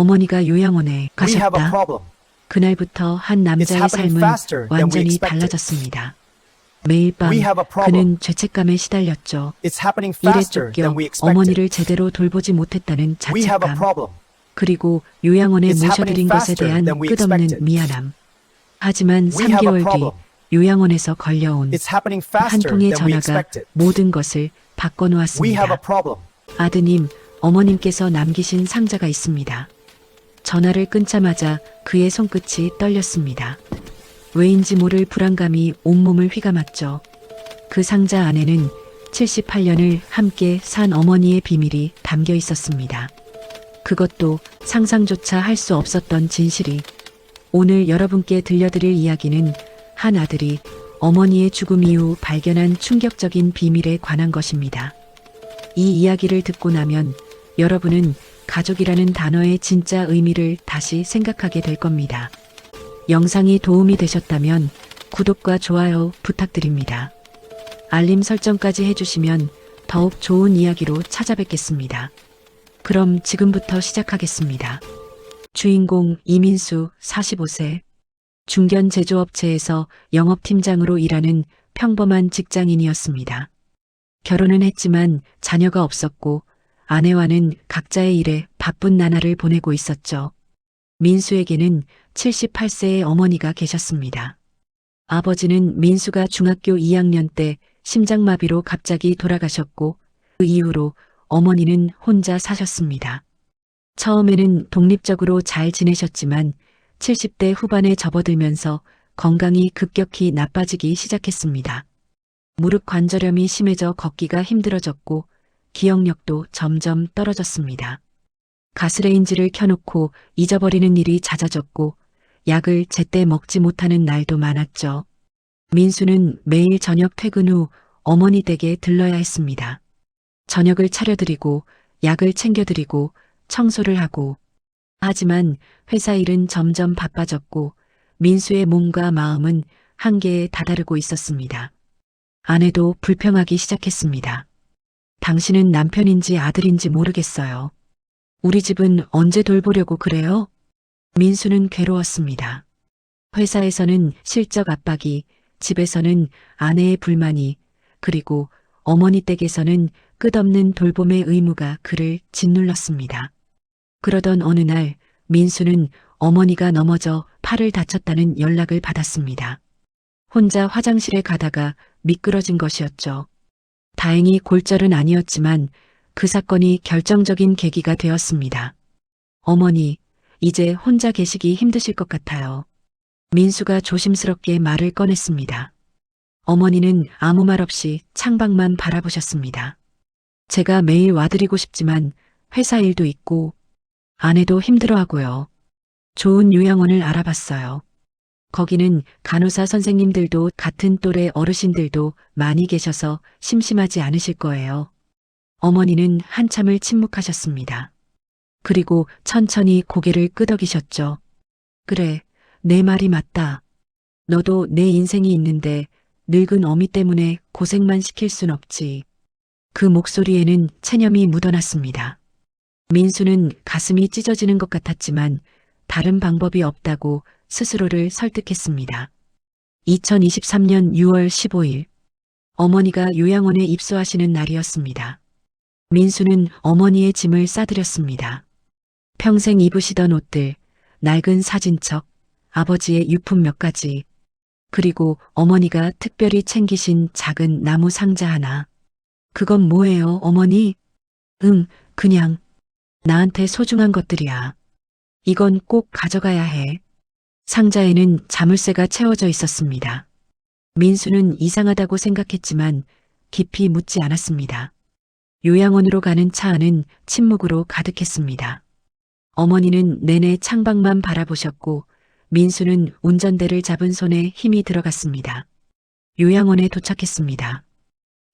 어머니가 요양원에 We have a 가셨다. problem. 그날부터 한 남자의 happening 삶은 faster than we 완전히 expected. 달라졌습니다. 매일 밤 We have a problem. 그는 죄책감에 시달렸죠. It's happening 일에 faster 쫓겨 than we expected. 어머니를 제대로 돌보지 못했다는 We have a 자책감, problem. 그리고 요양원에 It's 모셔드린 happening 것에 faster 대한 than we 끝없는 expected. 미안함. 하지만 We have a 3개월 뒤 problem. 요양원에서 걸려온 It's happening 한 faster 통의 than we 전화가 expected. 모든 것을 We have a 바꿔놓았습니다. problem. 아드님, 어머님께서 남기신 상자가 있습니다. 전화를 끊자마자 그의 손끝이 떨렸습니다. 왜인지 모를 불안감이 온몸을 휘감았죠. 그 상자 안에는 78년을 함께 산 어머니의 비밀이 담겨 있었습니다. 그것도 상상조차 할 수 없었던 진실이. 오늘 여러분께 들려드릴 이야기는 한 아들이 어머니의 죽음 이후 발견한 충격적인 비밀에 관한 것입니다. 이 이야기를 듣고 나면 여러분은 가족이라는 단어의 진짜 의미를 다시 생각하게 될 겁니다. 영상이 도움이 되셨다면 구독과 좋아요 부탁드립니다. 알림 설정까지 해주시면 더욱 좋은 이야기로 찾아뵙겠습니다. 그럼 지금부터 시작하겠습니다. 주인공 이민수 45세. 중견 제조업체에서 영업팀장으로 일하는 평범한 직장인이었습니다. 결혼은 했지만 자녀가 없었고 아내와는 각자의 일에 바쁜 나날을 보내고 있었죠. 민수에게는 78세의 어머니가 계셨습니다. 아버지는 민수가 중학교 2학년 때 심장마비로 갑자기 돌아가셨고 그 이후로 어머니는 혼자 사셨습니다. 처음에는 독립적으로 잘 지내셨지만 70대 후반에 접어들면서 건강이 급격히 나빠지기 시작했습니다. 무릎 관절염이 심해져 걷기가 힘들어졌고 기억력도 점점 떨어졌습니다. 가스레인지를 켜놓고 잊어버리는 일이 잦아졌고 약을 제때 먹지 못하는 날도 많았죠. 민수는 매일 저녁 퇴근 후 어머니 댁에 들러야 했습니다. 저녁을 차려드리고 약을 챙겨드리고 청소를 하고. 하지만 회사 일은 점점 바빠졌고 민수의 몸과 마음은 한계에 다다르고 있었습니다. 아내도 불평하기 시작했습니다. 당신은 남편인지 아들인지 모르겠어요. 우리 집은 언제 돌보려고 그래요? 민수는 괴로웠습니다. 회사에서는 실적 압박이, 집에서는 아내의 불만이, 그리고 어머니 댁에서는 끝없는 돌봄의 의무가 그를 짓눌렀습니다. 그러던 어느 날 민수는 어머니가 넘어져 팔을 다쳤다는 연락을 받았습니다. 혼자 화장실에 가다가 미끄러진 것이었죠. 다행히 골절은 아니었지만 그 사건이 결정적인 계기가 되었습니다. 어머니, 이제 혼자 계시기 힘드실 것 같아요. 민수가 조심스럽게 말을 꺼냈습니다. 어머니는 아무 말 없이 창밖만 바라보셨습니다. 제가 매일 와드리고 싶지만 회사 일도 있고 아내도 힘들어하고요. 좋은 요양원을 알아봤어요. 거기는 간호사 선생님들도 같은 또래 어르신들도 많이 계셔서 심심하지 않으실 거예요. 어머니는 한참을 침묵하셨습니다. 그리고 천천히 고개를 끄덕이셨죠. 그래, 내 말이 맞다. 너도 내 인생이 있는데 늙은 어미 때문에 고생만 시킬 순 없지. 그 목소리에는 체념이 묻어났습니다. 민수는 가슴이 찢어지는 것 같았지만 다른 방법이 없다고 스스로를 설득했습니다. 2023년 6월 15일, 어머니가 요양원에 입소하시는 날이었습니다. 민수는 어머니의 짐을 싸드렸습니다. 평생 입으시던 옷들, 낡은 사진첩, 아버지의 유품 몇 가지, 그리고 어머니가 특별히 챙기신 작은 나무 상자 하나. 그건 뭐예요, 어머니? 그냥 나한테 소중한 것들이야. 이건 꼭 가져가야 해. 상자에는 자물쇠가 채워져 있었습니다. 민수는 이상하다고 생각했지만 깊이 묻지 않았습니다. 요양원으로 가는 차 안은 침묵으로 가득했습니다. 어머니는 내내 창밖만 바라보셨고 민수는 운전대를 잡은 손에 힘이 들어갔습니다. 요양원에 도착했습니다.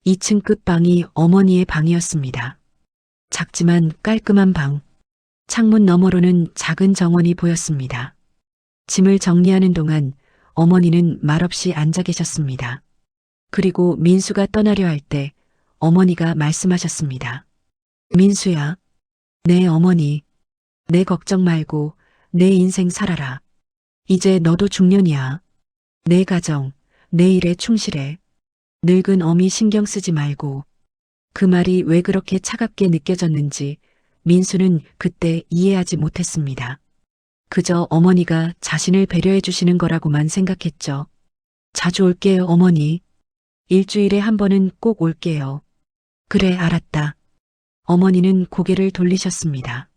2층 끝방이 어머니의 방이었습니다. 작지만 깔끔한 방. 창문 너머로는 작은 정원이 보였습니다. 짐을 정리하는 동안 어머니는 말없이 앉아 계셨습니다. 그리고 민수가 떠나려 할 때 어머니가 말씀하셨습니다. 민수야. 네, 어머니. 내 걱정 말고 내 인생 살아라. 이제 너도 중년이야. 내 가정, 내 일에 충실해. 늙은 어미 신경 쓰지 말고. 그 말이 왜 그렇게 차갑게 느껴졌는지 민수는 그때 이해하지 못했습니다. 그저 어머니가 자신을 배려해 주시는 거라고만 생각했죠. 자주 올게요, 어머니. 일주일에 한 번은 꼭 올게요. 그래, 알았다. 어머니는 고개를 돌리셨습니다.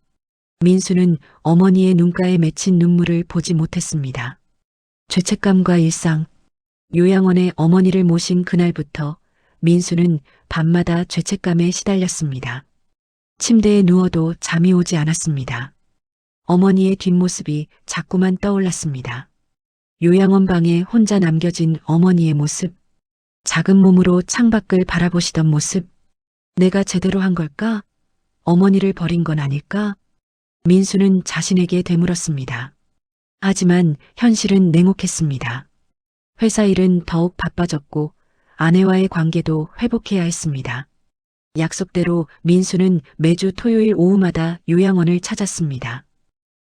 민수는 어머니의 눈가에 맺힌 눈물을 보지 못했습니다. 죄책감과 일상, 요양원에 어머니를 모신 그날부터 민수는 밤마다 죄책감에 시달렸습니다. 침대에 누워도 잠이 오지 않았습니다. 어머니의 뒷모습이 자꾸만 떠올랐습니다. 요양원 방에 혼자 남겨진 어머니의 모습, 작은 몸으로 창밖을 바라보시던 모습, 내가 제대로 한 걸까? 어머니를 버린 건 아닐까? 민수는 자신에게 되물었습니다. 하지만 현실은 냉혹했습니다. 회사 일은 더욱 바빠졌고 아내와의 관계도 회복해야 했습니다. 약속대로 민수는 매주 토요일 오후마다 요양원을 찾았습니다.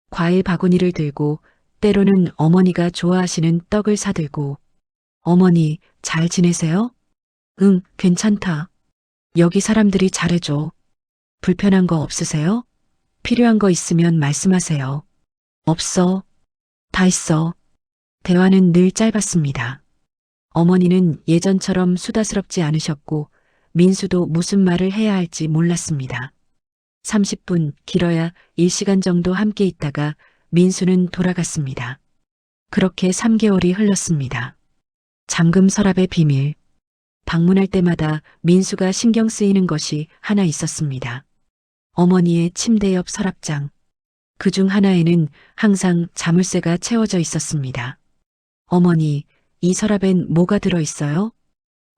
과일 바구니를 들고 때로는 어머니가 좋아하시는 떡을 사들고 어머니 잘 지내세요? 응, 괜찮다. 여기 사람들이 잘해줘. 불편한 거 없으세요? 필요한 거 있으면 말씀하세요. 없어. 다 있어. 대화는 늘 짧았습니다. 어머니는 예전처럼 수다스럽지 않으셨고 민수도 무슨 말을 해야 할지 몰랐습니다. 30분, 길어야 1시간 정도 함께 있다가 민수는 돌아갔습니다. 그렇게 3개월이 흘렀습니다. 잠금 서랍의 비밀. 방문할 때마다 민수가 신경 쓰이는 것이 하나 있었습니다. 어머니의 침대 옆 서랍장. 그중 하나에는 항상 자물쇠가 채워져 있었습니다. 어머니, 이 서랍엔 뭐가 들어있어요?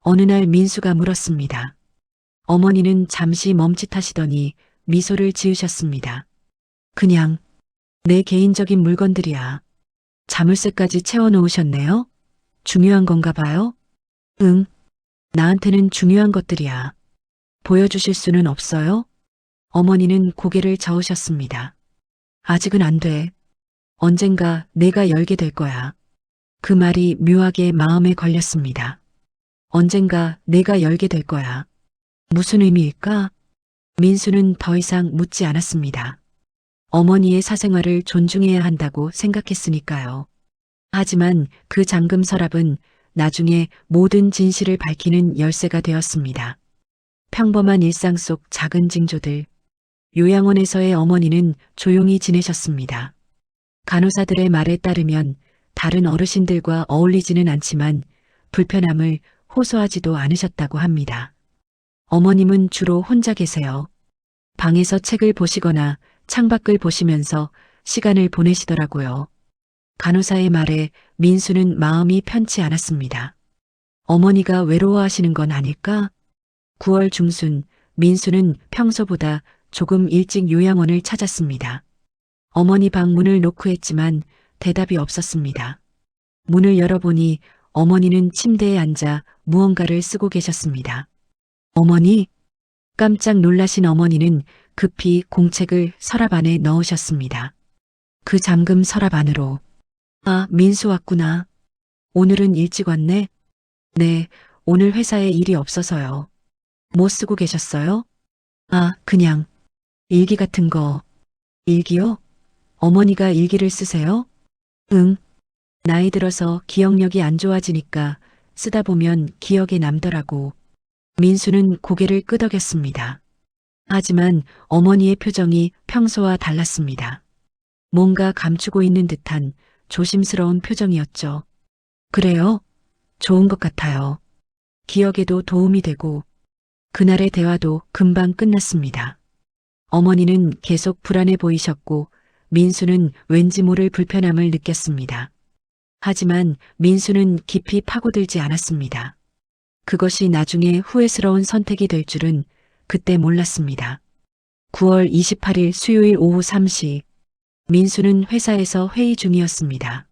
어느 날 민수가 물었습니다. 어머니는 잠시 멈칫하시더니 미소를 지으셨습니다. 그냥 내 개인적인 물건들이야. 자물쇠까지 채워놓으셨네요? 중요한 건가 봐요? 응, 나한테는 중요한 것들이야. 보여주실 수는 없어요? 어머니는 고개를 저으셨습니다. 아직은 안 돼. 언젠가 내가 열게 될 거야. 그 말이 묘하게 마음에 걸렸습니다. 언젠가 내가 열게 될 거야. 무슨 의미일까? 민수는 더 이상 묻지 않았습니다. 어머니의 사생활을 존중해야 한다고 생각했으니까요. 하지만 그 잠금 서랍은 나중에 모든 진실을 밝히는 열쇠가 되었습니다. 평범한 일상 속 작은 징조들. 요양원에서의 어머니는 조용히 지내셨습니다. 간호사들의 말에 따르면 다른 어르신들과 어울리지는 않지만 불편함을 호소하지도 않으셨다고 합니다. 어머님은 주로 혼자 계세요. 방에서 책을 보시거나 창밖을 보시면서 시간을 보내시더라고요. 간호사의 말에 민수는 마음이 편치 않았습니다. 어머니가 외로워하시는 건 아닐까? 9월 중순 민수는 평소보다 조금 일찍 요양원을 찾았습니다. 어머니 방 문을 노크했지만 대답이 없었습니다. 문을 열어보니 어머니는 침대에 앉아 무언가를 쓰고 계셨습니다. 어머니? 깜짝 놀라신 어머니는 급히 공책을 서랍 안에 넣으셨습니다. 그 잠금 서랍 안으로. 아, 민수 왔구나. 오늘은 일찍 왔네? 네, 오늘 회사에 일이 없어서요. 뭐 쓰고 계셨어요? 아, 그냥 일기 같은 거. 일기요? 어머니가 일기를 쓰세요? 응. 나이 들어서 기억력이 안 좋아지니까 쓰다 보면 기억에 남더라고. 민수는 고개를 끄덕였습니다. 하지만 어머니의 표정이 평소와 달랐습니다. 뭔가 감추고 있는 듯한 조심스러운 표정이었죠. 그래요? 좋은 것 같아요. 기억에도 도움이 되고 그날의 대화도 금방 끝났습니다. 어머니는 계속 불안해 보이셨고 민수는 왠지 모를 불편함을 느꼈습니다. 하지만 민수는 깊이 파고들지 않았습니다. 그것이 나중에 후회스러운 선택이 될 줄은 그때 몰랐습니다. 9월 28일 수요일 오후 3시 민수는 회사에서 회의 중이었습니다.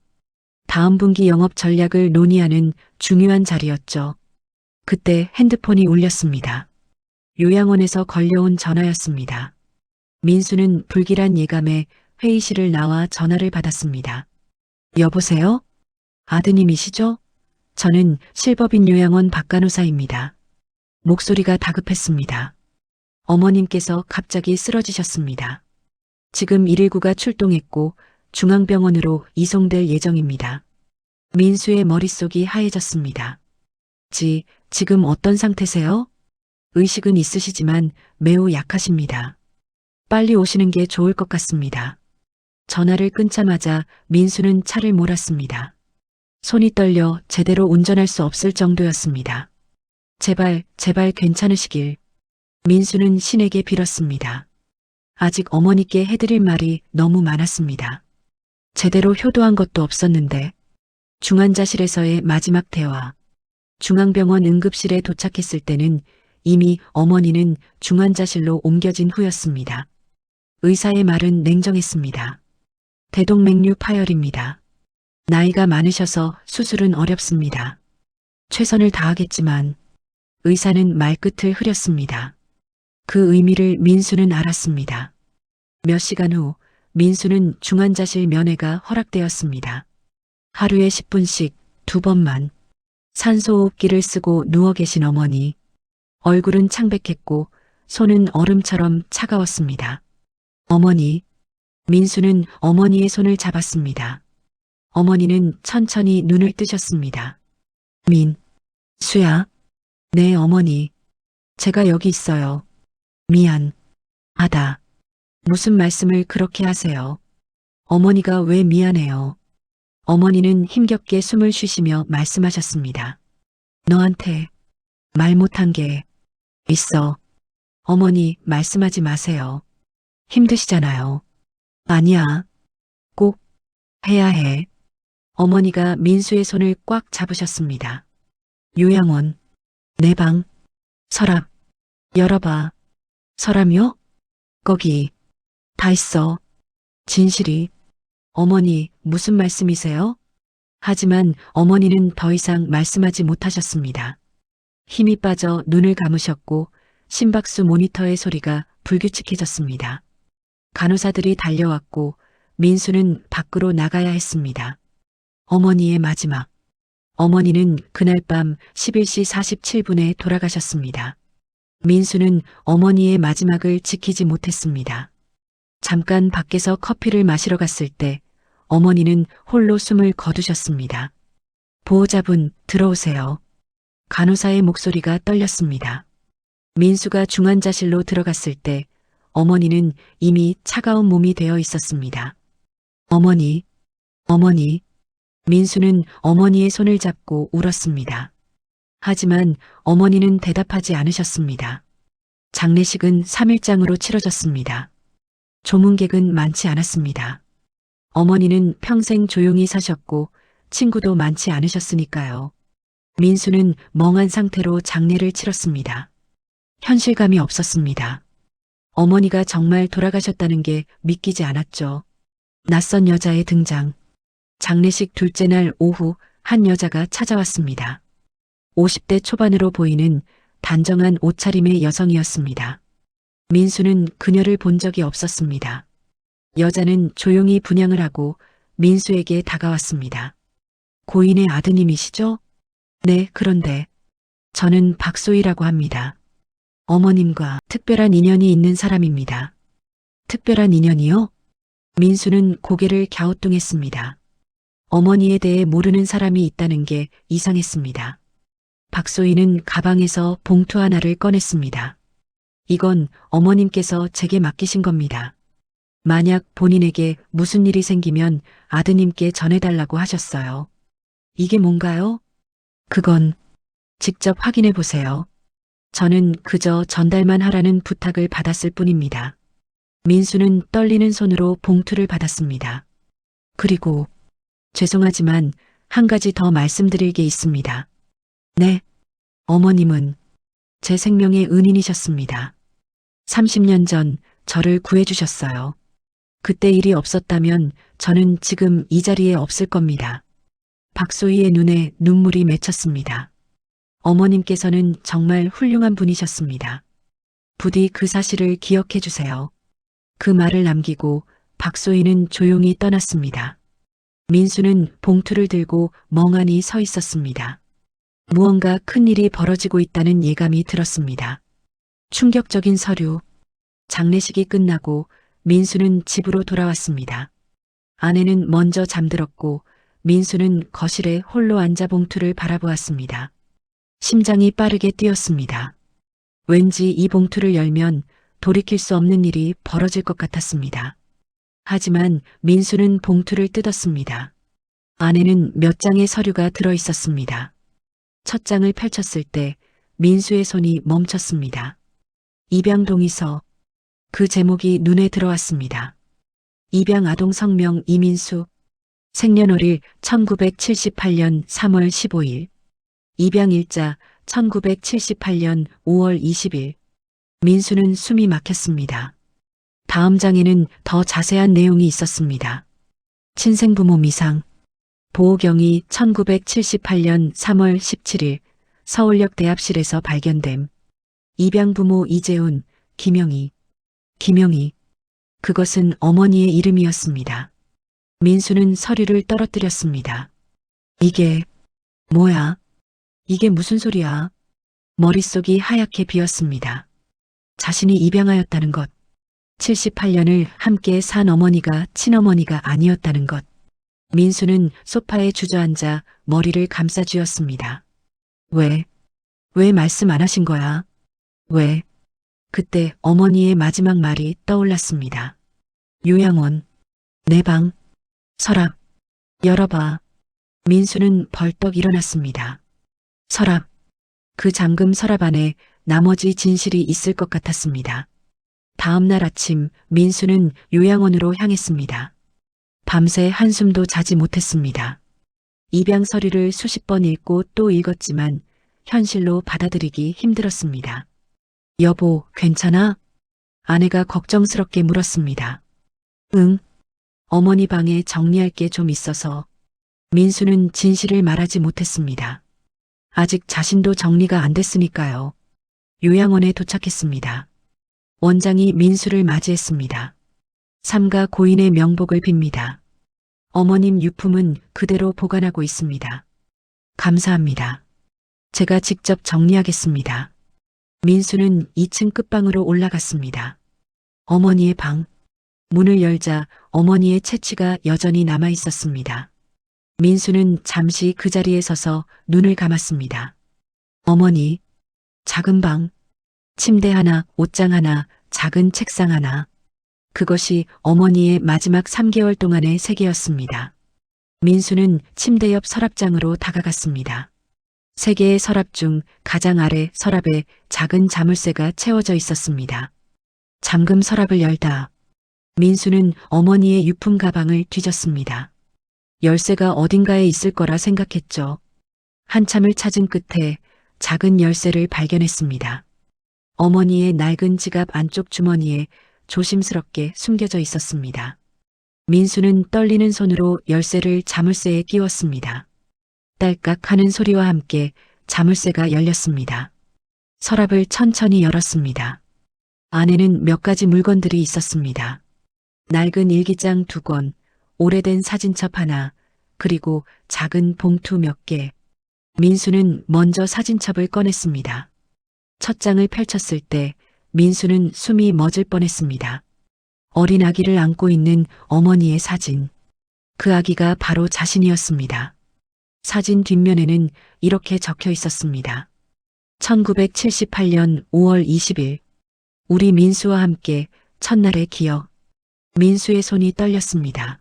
다음 분기 영업 전략을 논의하는 중요한 자리였죠. 그때 핸드폰이 울렸습니다. 요양원에서 걸려온 전화였습니다. 민수는 불길한 예감에 회의실을 나와 전화를 받았습니다. 여보세요? 아드님이시죠? 저는 실법인 요양원 박간호사입니다. 목소리가 다급했습니다. 어머님께서 갑자기 쓰러지셨습니다. 지금 119가 출동했고 중앙병원으로 이송될 예정입니다. 민수의 머릿속이 하얘졌습니다. 지금 어떤 상태세요? 의식은 있으시지만 매우 약하십니다. 빨리 오시는 게 좋을 것 같습니다. 전화를 끊자마자 민수는 차를 몰았습니다. 손이 떨려 제대로 운전할 수 없을 정도였습니다. 제발 괜찮으시길. 민수는 신에게 빌었습니다. 아직 어머니께 해드릴 말이 너무 많았습니다. 제대로 효도한 것도 없었는데. 중환자실에서의 마지막 대화. 중앙병원 응급실에 도착했을 때는 이미 어머니는 중환자실로 옮겨진 후였습니다. 의사의 말은 냉정했습니다. 대동맥류 파열입니다. 나이가 많으셔서 수술은 어렵습니다. 최선을 다하겠지만 의사는 말끝을 흐렸습니다. 그 의미를 민수는 알았습니다. 몇 시간 후 민수는 중환자실 면회가 허락되었습니다. 하루에 10분씩 2번만 산소호흡기를 쓰고 누워 계신 어머니. 얼굴은 창백했고 손은 얼음처럼 차가웠습니다. 어머니. 민수는 어머니의 손을 잡았습니다. 어머니는 천천히 눈을 뜨셨습니다. 수야. 네, 어머니. 제가 여기 있어요. 미안하다. 무슨 말씀을 그렇게 하세요? 어머니가 왜 미안해요? 어머니는 힘겹게 숨을 쉬시며 말씀하셨습니다. 너한테 말 못한 게 있어. 어머니, 말씀하지 마세요. 힘드시잖아요. 아니야. 꼭 해야 해. 어머니가 민수의 손을 꽉 잡으셨습니다. 요양원. 내 방. 서랍. 열어봐. 서랍이요? 거기. 다 있어. 진실이. 어머니, 무슨 말씀이세요? 하지만 어머니는 더 이상 말씀하지 못하셨습니다. 힘이 빠져 눈을 감으셨고 심박수 모니터의 소리가 불규칙해졌습니다. 간호사들이 달려왔고 민수는 밖으로 나가야 했습니다. 어머니의 마지막. 어머니는 그날 밤 11시 47분에 돌아가셨습니다. 민수는 어머니의 마지막을 지키지 못했습니다. 잠깐 밖에서 커피를 마시러 갔을 때 어머니는 홀로 숨을 거두셨습니다. 보호자분, 들어오세요. 간호사의 목소리가 떨렸습니다. 민수가 중환자실로 들어갔을 때 어머니는 이미 차가운 몸이 되어 있었습니다. 어머니. 민수는 어머니의 손을 잡고 울었습니다. 하지만 어머니는 대답하지 않으셨습니다. 장례식은 3일장으로 치러졌습니다. 조문객은 많지 않았습니다. 어머니는 평생 조용히 사셨고 친구도 많지 않으셨으니까요. 민수는 멍한 상태로 장례를 치렀습니다. 현실감이 없었습니다. 어머니가 정말 돌아가셨다는 게 믿기지 않았죠. 낯선 여자의 등장. 장례식 둘째 날 오후 한 여자가 찾아왔습니다. 50대 초반으로 보이는 단정한 옷차림의 여성이었습니다. 민수는 그녀를 본 적이 없었습니다. 여자는 조용히 분향을 하고 민수에게 다가왔습니다. 고인의 아드님이시죠? 네, 그런데 저는 박소희라고 합니다. 어머님과 특별한 인연이 있는 사람입니다. 특별한 인연이요? 민수는 고개를 갸우뚱했습니다. 어머니에 대해 모르는 사람이 있다는 게 이상했습니다. 박소희는 가방에서 봉투 하나를 꺼냈습니다. 이건 어머님께서 제게 맡기신 겁니다. 만약 본인에게 무슨 일이 생기면 아드님께 전해달라고 하셨어요. 이게 뭔가요? 그건 직접 확인해 보세요. 저는 그저 전달만 하라는 부탁을 받았을 뿐입니다. 민수는 떨리는 손으로 봉투를 받았습니다. 그리고 죄송하지만 한 가지 더 말씀드릴 게 있습니다. 네, 어머님은 제 생명의 은인이셨습니다. 30년 전 저를 구해주셨어요. 그때 일이 없었다면 저는 지금 이 자리에 없을 겁니다. 박소희의 눈에 눈물이 맺혔습니다. 어머님께서는 정말 훌륭한 분이셨습니다. 부디 그 사실을 기억해 주세요. 그 말을 남기고 박소희는 조용히 떠났습니다. 민수는 봉투를 들고 멍하니 서 있었습니다. 무언가 큰일이 벌어지고 있다는 예감이 들었습니다. 충격적인 서류. 장례식이 끝나고 민수는 집으로 돌아왔습니다. 아내는 먼저 잠들었고 민수는 거실에 홀로 앉아 봉투를 바라보았습니다. 심장이 빠르게 뛰었습니다. 왠지 이 봉투를 열면 돌이킬 수 없는 일이 벌어질 것 같았습니다. 하지만 민수는 봉투를 뜯었습니다. 안에는 몇 장의 서류가 들어 있었습니다. 첫 장을 펼쳤을 때 민수의 손이 멈췄습니다. 입양 동의서. 그 제목이 눈에 들어왔습니다. 입양 아동 성명 이민수. 생년월일 1978년 3월 15일. 입양일자 1978년 5월 20일. 민수는 숨이 막혔습니다. 다음 장에는 더 자세한 내용이 있었습니다. 친생부모 미상. 보호경이 1978년 3월 17일 서울역 대합실에서 발견됨. 입양부모 이재훈, 김영희. 김영희. 그것은 어머니의 이름이었습니다. 민수는 서류를 떨어뜨렸습니다. 이게 뭐야? 이게 무슨 소리야? 머릿속이 하얗게 비었습니다. 자신이 입양하였다는 것. 78년을 함께 산 어머니가 친어머니가 아니었다는 것. 민수는 소파에 주저앉아 머리를 감싸쥐었습니다. 왜 말씀 안 하신 거야? 왜? 그때 어머니의 마지막 말이 떠올랐습니다. 요양원. 내 방. 서랍. 열어봐. 민수는 벌떡 일어났습니다. 서랍. 그 잠금 서랍 안에 나머지 진실이 있을 것 같았습니다. 다음 날 아침 민수는 요양원으로 향했습니다. 밤새 한숨도 자지 못했습니다. 입양 서류를 수십 번 읽고 또 읽었지만 현실로 받아들이기 힘들었습니다. 여보, 괜찮아? 아내가 걱정스럽게 물었습니다. 응. 어머니 방에 정리할 게 좀 있어서. 민수는 진실을 말하지 못했습니다. 아직 자신도 정리가 안 됐으니까요. 요양원에 도착했습니다. 원장이 민수를 맞이했습니다. 삼가 고인의 명복을 빕니다. 어머님 유품은 그대로 보관하고 있습니다. 감사합니다. 제가 직접 정리하겠습니다. 민수는 2층 끝방으로 올라갔습니다. 어머니의 방. 문을 열자 어머니의 채취가 여전히 남아 있었습니다. 민수는 잠시 그 자리에 서서 눈을 감았습니다. 어머니. 작은 방. 침대 하나, 옷장 하나, 작은 책상 하나. 그것이 어머니의 마지막 3개월 동안의 세계였습니다. 민수는 침대 옆 서랍장으로 다가갔습니다. 3개의 서랍 중 가장 아래 서랍에 작은 자물쇠가 채워져 있었습니다. 잠금 서랍을 열다. 민수는 어머니의 유품 가방을 뒤졌습니다. 열쇠가 어딘가에 있을 거라 생각했죠. 한참을 찾은 끝에 작은 열쇠를 발견했습니다. 어머니의 낡은 지갑 안쪽 주머니에 조심스럽게 숨겨져 있었습니다. 민수는 떨리는 손으로 열쇠를 자물쇠에 끼웠습니다. 딸깍 하는 소리와 함께 자물쇠가 열렸습니다. 서랍을 천천히 열었습니다. 안에는 몇 가지 물건들이 있었습니다. 낡은 일기장 2권, 오래된 사진첩 하나, 그리고 작은 봉투 몇 개. 민수는 먼저 사진첩을 꺼냈습니다. 첫 장을 펼쳤을 때 민수는 숨이 멎을 뻔했습니다. 어린 아기를 안고 있는 어머니의 사진. 그 아기가 바로 자신이었습니다. 사진 뒷면에는 이렇게 적혀 있었습니다. 1978년 5월 20일. 우리 민수와 함께 첫날의 기억. 민수의 손이 떨렸습니다.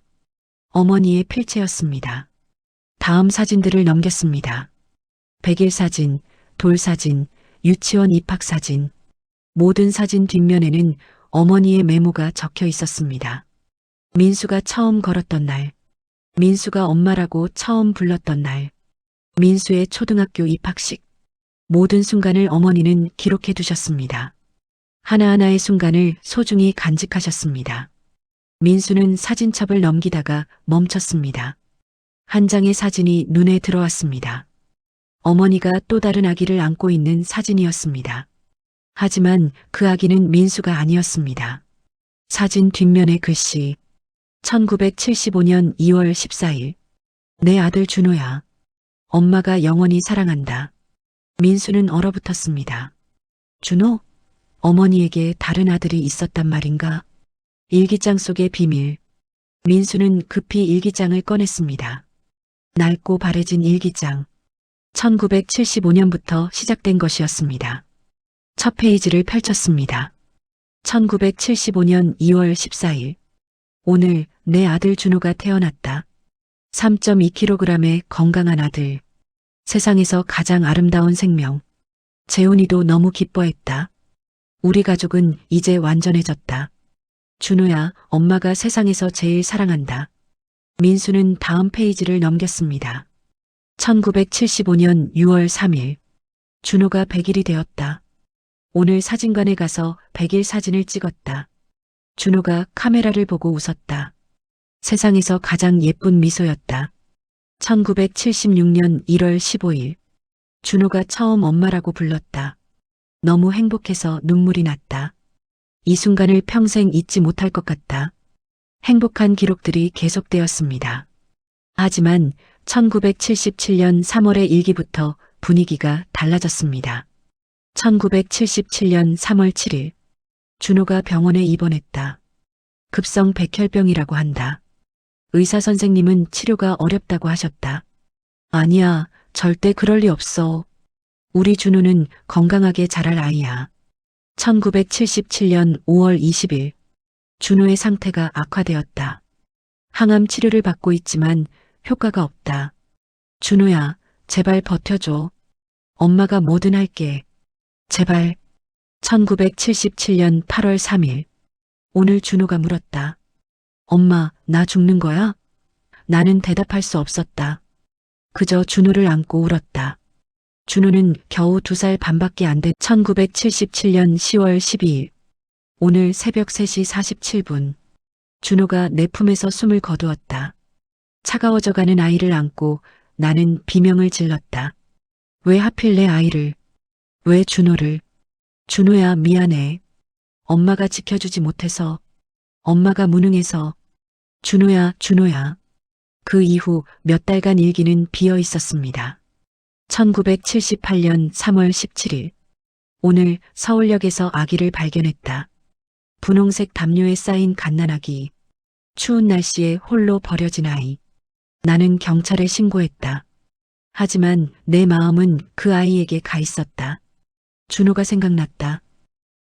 어머니의 필체였습니다. 다음 사진들을 넘겼습니다. 100일 사진, 돌 사진, 유치원 입학 사진. 모든 사진 뒷면에는 어머니의 메모가 적혀 있었습니다. 민수가 처음 걸었던 날, 민수가 엄마라고 처음 불렀던 날, 민수의 초등학교 입학식. 모든 순간을 어머니는 기록해 두셨습니다. 하나하나의 순간을 소중히 간직하셨습니다. 민수는 사진첩을 넘기다가 멈췄습니다. 한 장의 사진이 눈에 들어왔습니다. 어머니가 또 다른 아기를 안고 있는 사진이었습니다. 하지만 그 아기는 민수가 아니었습니다. 사진 뒷면의 글씨. 1975년 2월 14일. 내 아들 준호야. 엄마가 영원히 사랑한다. 민수는 얼어붙었습니다. 준호? 어머니에게 다른 아들이 있었단 말인가? 일기장 속의 비밀. 민수는 급히 일기장을 꺼냈습니다. 낡고 바래진 일기장. 1975년부터 시작된 것이었습니다. 첫 페이지를 펼쳤습니다. 1975년 2월 14일. 오늘 내 아들 준호가 태어났다. 3.2kg의 건강한 아들. 세상에서 가장 아름다운 생명. 재훈이도 너무 기뻐했다. 우리 가족은 이제 완전해졌다. 준호야, 엄마가 세상에서 제일 사랑한다. 민수는 다음 페이지를 넘겼습니다. 1975년 6월 3일. 준호가 100일이 되었다. 오늘 사진관에 가서 100일 사진을 찍었다. 준호가 카메라를 보고 웃었다. 세상에서 가장 예쁜 미소였다. 1976년 1월 15일. 준호가 처음 엄마라고 불렀다. 너무 행복해서 눈물이 났다. 이 순간을 평생 잊지 못할 것 같다. 행복한 기록들이 계속되었습니다. 하지만 1977년 3월의 일기부터 분위기가 달라졌습니다. 1977년 3월 7일. 준호가 병원에 입원했다. 급성 백혈병이라고 한다. 의사 선생님은 치료가 어렵다고 하셨다. 아니야, 절대 그럴 리 없어. 우리 준호는 건강하게 자랄 아이야. 1977년 5월 20일. 준호의 상태가 악화되었다. 항암 치료를 받고 있지만 효과가 없다. 준호야, 제발 버텨줘. 엄마가 뭐든 할게. 제발. 1977년 8월 3일. 오늘 준호가 물었다. 엄마, 나 죽는 거야? 나는 대답할 수 없었다. 그저 준호를 안고 울었다. 준호는 겨우 2살 반밖에 안 된 1977년 10월 12일. 오늘 새벽 3시 47분. 준호가 내 품에서 숨을 거두었다. 차가워져가는 아이를 안고 나는 비명을 질렀다. 왜 하필 내 아이를? 왜 준호를? 준호야, 미안해. 엄마가 지켜주지 못해서. 엄마가 무능해서. 준호야, 준호야. 그 이후 몇 달간 일기는 비어 있었습니다. 1978년 3월 17일. 오늘 서울역에서 아기를 발견했다. 분홍색 담요에 쌓인 갓난아기. 추운 날씨에 홀로 버려진 아이. 나는 경찰에 신고했다. 하지만 내 마음은 그 아이에게 가 있었다. 준호가 생각났다.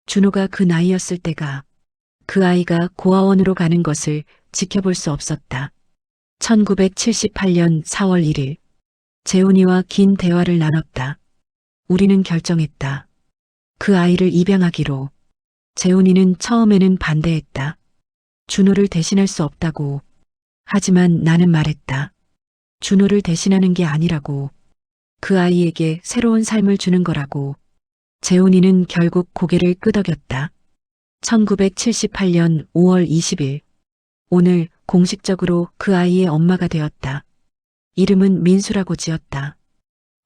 준호가 그 나이였을 때가, 그 아이가 고아원으로 가는 것을 지켜볼 수 없었다. 1978년 4월 1일. 재훈이와 긴 대화를 나눴다. 우리는 결정했다. 그 아이를 입양하기로. 재훈이는 처음에는 반대했다. 준호를 대신할 수 없다고. 하지만 나는 말했다. 준호를 대신하는 게 아니라고. 그 아이에게 새로운 삶을 주는 거라고. 재훈이는 결국 고개를 끄덕였다. 1978년 5월 20일. 오늘 공식적으로 그 아이의 엄마가 되었다. 이름은 민수라고 지었다.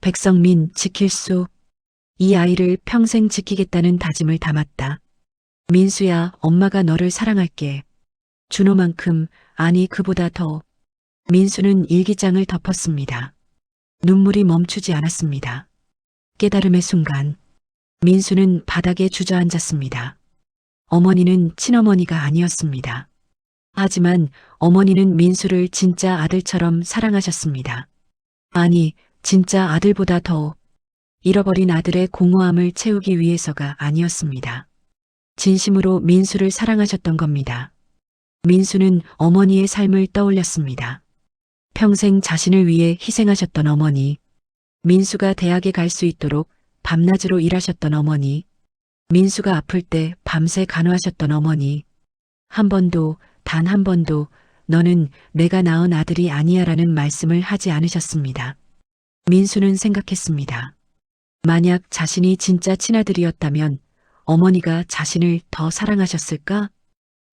백성민, 지킬수. 이 아이를 평생 지키겠다는 다짐을 담았다. 민수야, 엄마가 너를 사랑할게. 준호만큼, 아니 그보다 더. 민수는 일기장을 덮었습니다. 눈물이 멈추지 않았습니다. 깨달음의 순간. 민수는 바닥에 주저앉았습니다. 어머니는 친어머니가 아니었습니다. 하지만 어머니는 민수를 진짜 아들처럼 사랑하셨습니다. 아니, 진짜 아들보다 더. 잃어버린 아들의 공허함을 채우기 위해서가 아니었습니다. 진심으로 민수를 사랑하셨던 겁니다. 민수는 어머니의 삶을 떠올렸습니다. 평생 자신을 위해 희생하셨던 어머니. 민수가 대학에 갈 수 있도록 밤낮으로 일하셨던 어머니. 민수가 아플 때 밤새 간호하셨던 어머니. 한 번도, 단 한 번도 너는 내가 낳은 아들이 아니야라는 말씀을 하지 않으셨습니다. 민수는 생각했습니다. 만약 자신이 진짜 친아들이었다면 어머니가 자신을 더 사랑하셨을까?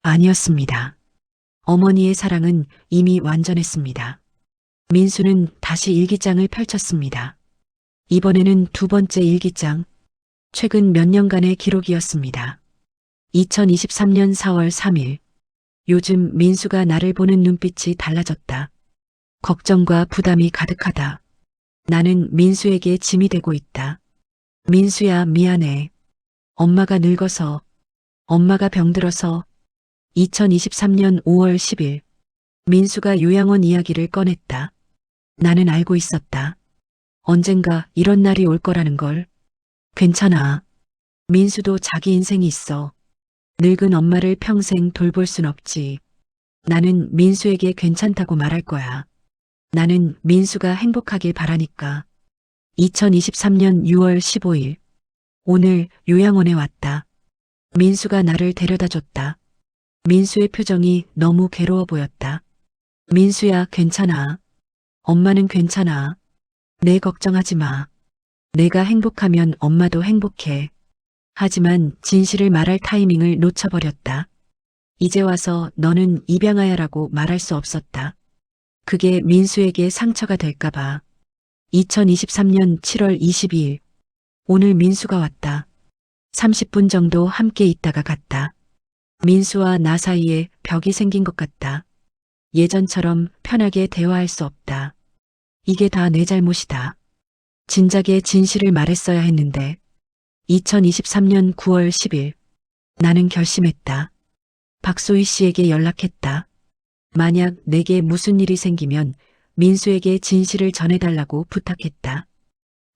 아니었습니다. 어머니의 사랑은 이미 완전했습니다. 민수는 다시 일기장을 펼쳤습니다. 이번에는 두 번째 일기장. 최근 몇 년간의 기록이었습니다. 2023년 4월 3일. 요즘 민수가 나를 보는 눈빛이 달라졌다. 걱정과 부담이 가득하다. 나는 민수에게 짐이 되고 있다. 민수야, 미안해. 엄마가 늙어서, 엄마가 병들어서. 2023년 5월 10일, 민수가 요양원 이야기를 꺼냈다. 나는 알고 있었다. 언젠가 이런 날이 올 거라는 걸. 괜찮아. 민수도 자기 인생이 있어. 늙은 엄마를 평생 돌볼 순 없지. 나는 민수에게 괜찮다고 말할 거야. 나는 민수가 행복하길 바라니까. 2023년 6월 15일. 오늘 요양원에 왔다. 민수가 나를 데려다 줬다. 민수의 표정이 너무 괴로워 보였다. 민수야, 괜찮아. 엄마는 괜찮아. 내 걱정하지 마. 내가 행복하면 엄마도 행복해. 하지만 진실을 말할 타이밍을 놓쳐버렸다. 이제 와서 너는 입양아야라고 말할 수 없었다. 그게 민수에게 상처가 될까봐. 2023년 7월 22일. 오늘 민수가 왔다. 30분 정도 함께 있다가 갔다. 민수와 나 사이에 벽이 생긴 것 같다. 예전처럼 편하게 대화할 수 없다. 이게 다 내 잘못이다. 진작에 진실을 말했어야 했는데. 2023년 9월 10일. 나는 결심했다. 박소희 씨에게 연락했다. 만약 내게 무슨 일이 생기면 민수에게 진실을 전해달라고 부탁했다.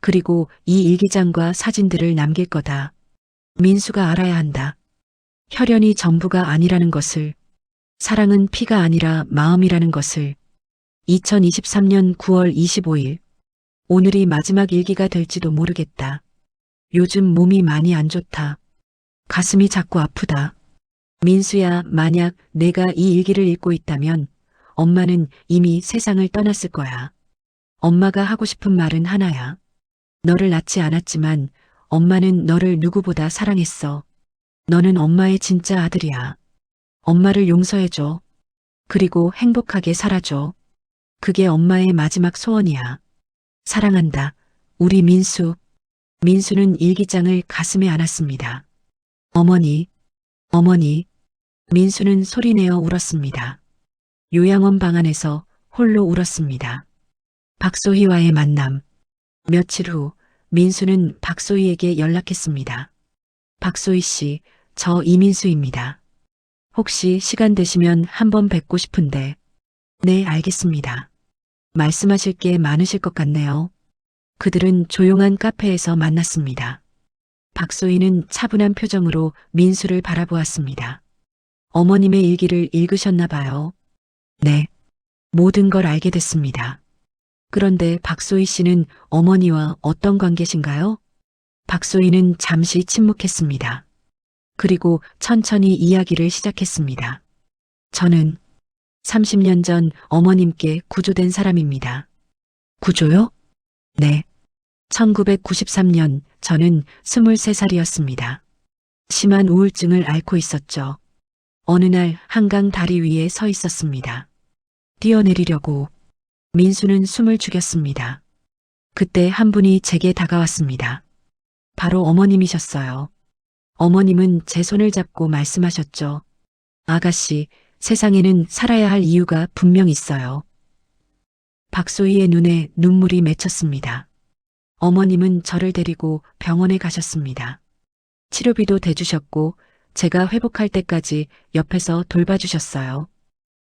그리고 이 일기장과 사진들을 남길 거다. 민수가 알아야 한다. 혈연이 전부가 아니라는 것을, 사랑은 피가 아니라 마음이라는 것을. 2023년 9월 25일. 오늘이 마지막 일기가 될지도 모르겠다. 요즘 몸이 많이 안 좋다. 가슴이 자꾸 아프다. 민수야, 만약 내가 이 일기를 읽고 있다면 엄마는 이미 세상을 떠났을 거야. 엄마가 하고 싶은 말은 하나야. 너를 낳지 않았지만 엄마는 너를 누구보다 사랑했어. 너는 엄마의 진짜 아들이야. 엄마를 용서해줘. 그리고 행복하게 살아줘. 그게 엄마의 마지막 소원이야. 사랑한다. 우리 민수. 민수는 일기장을 가슴에 안았습니다. 어머니, 어머니. 민수는 소리내어 울었습니다. 요양원 방 안에서 홀로 울었습니다. 박소희와의 만남. 며칠 후 민수는 박소희에게 연락했습니다. 박소희 씨, 저 이민수입니다. 혹시 시간 되시면 한번 뵙고 싶은데. 네, 알겠습니다. 말씀하실 게 많으실 것 같네요. 그들은 조용한 카페에서 만났습니다. 박소희는 차분한 표정으로 민수를 바라보았습니다. 어머님의 일기를 읽으셨나 봐요. 네. 모든 걸 알게 됐습니다. 그런데 박소희 씨는 어머니와 어떤 관계신가요? 박소희는 잠시 침묵했습니다. 그리고 천천히 이야기를 시작했습니다. 저는 30년 전 어머님께 구조된 사람입니다. 구조요? 네. 1993년 저는 23살이었습니다. 심한 우울증을 앓고 있었죠. 어느 날 한강 다리 위에 서 있었습니다. 뛰어내리려고. 민수는 숨을 죽였습니다. 그때 한 분이 제게 다가왔습니다. 바로 어머님이셨어요. 어머님은 제 손을 잡고 말씀하셨죠. 아가씨, 세상에는 살아야 할 이유가 분명 있어요. 박소희의 눈에 눈물이 맺혔습니다. 어머님은 저를 데리고 병원에 가셨습니다. 치료비도 대주셨고 제가 회복할 때까지 옆에서 돌봐주셨어요.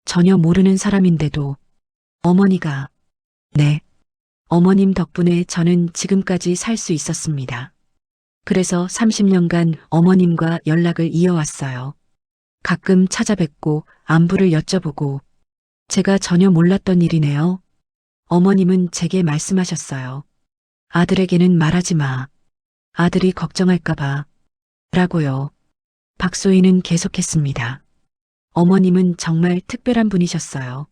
전혀 모르는 사람인데도 어머니가. 네. 어머님 덕분에 저는 지금까지 살 수 있었습니다. 그래서 30년간 어머님과 연락을 이어왔어요. 가끔 찾아뵙고 안부를 여쭤보고. 제가 전혀 몰랐던 일이네요. 어머님은 제게 말씀하셨어요. 아들에게는 말하지 마. 아들이 걱정할까 봐. 라고요. 박소희는 계속했습니다. 어머님은 정말 특별한 분이셨어요.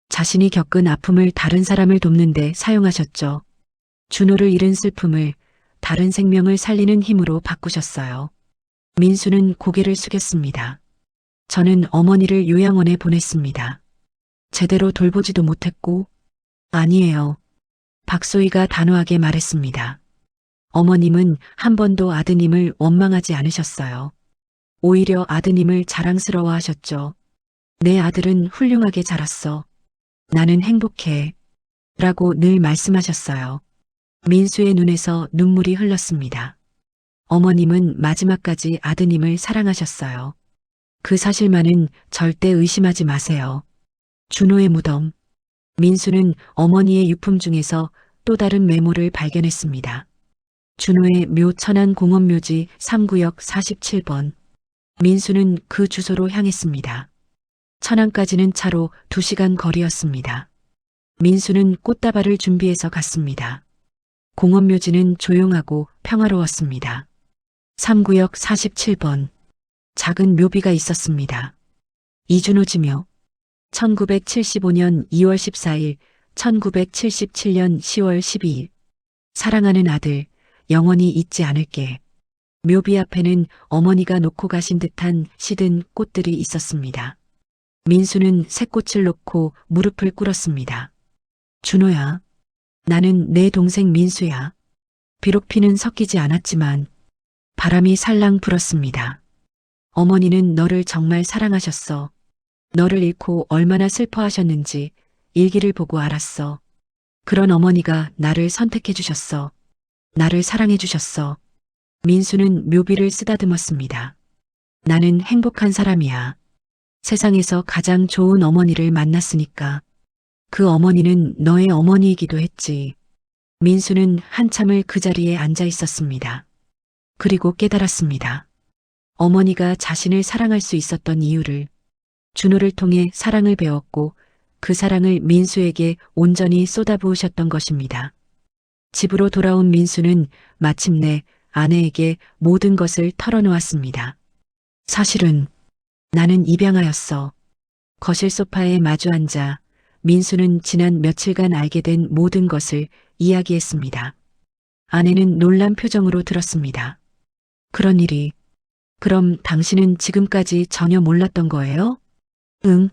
자신이 겪은 아픔을 다른 사람을 돕는데 사용하셨죠. 준호를 잃은 슬픔을 다른 생명을 살리는 힘으로 바꾸셨어요. 민수는 고개를 숙였습니다. 저는 어머니를 요양원에 보냈습니다. 제대로 돌보지도 못했고. 아니에요. 박소희가 단호하게 말했습니다. 어머님은 한 번도 아드님을 원망하지 않으셨어요. 오히려 아드님을 자랑스러워하셨죠. 내 아들은 훌륭하게 자랐어. 나는 행복해. 라고 늘 말씀하셨어요. 민수의 눈에서 눈물이 흘렀습니다. 어머님은 마지막까지 아드님을 사랑하셨어요. 그 사실만은 절대 의심하지 마세요. 준호의 무덤. 민수는 어머니의 유품 중에서 또 다른 메모를 발견했습니다. 준호의 묘 천안 공원묘지 3구역 47번. 민수는 그 주소로 향했습니다. 천안까지는 차로 2시간 거리였습니다. 민수는 꽃다발을 준비해서 갔습니다. 공원묘지는 조용하고 평화로웠습니다. 3구역 47번. 작은 묘비가 있었습니다. 이준호 지묘. 1975년 2월 14일, 1977년 10월 12일. 사랑하는 아들, 영원히 잊지 않을게. 묘비 앞에는 어머니가 놓고 가신 듯한 시든 꽃들이 있었습니다. 민수는 새 꽃을 놓고 무릎을 꿇었습니다. 준호야. 나는 내 동생 민수야. 비록 피는 섞이지 않았지만 바람이 살랑 불었습니다. 어머니는 너를 정말 사랑하셨어. 너를 잃고 얼마나 슬퍼하셨는지 일기를 보고 알았어. 그런 어머니가 나를 선택해 주셨어. 나를 사랑해 주셨어. 민수는 묘비를 쓰다듬었습니다. 나는 행복한 사람이야. 세상에서 가장 좋은 어머니를 만났으니까. 그 어머니는 너의 어머니이기도 했지. 민수는 한참을 그 자리에 앉아 있었습니다. 그리고 깨달았습니다. 어머니가 자신을 사랑할 수 있었던 이유를. 준호를 통해 사랑을 배웠고 그 사랑을 민수에게 온전히 쏟아부으셨던 것입니다. 집으로 돌아온 민수는 마침내 아내에게 모든 것을 털어놓았습니다. 사실은 나는 입양하였어. 거실 소파에 마주 앉아 민수는 지난 며칠간 알게 된 모든 것을 이야기했습니다. 아내는 놀란 표정으로 들었습니다. 그런 일이. 그럼 당신은 지금까지 전혀 몰랐던 거예요? 응.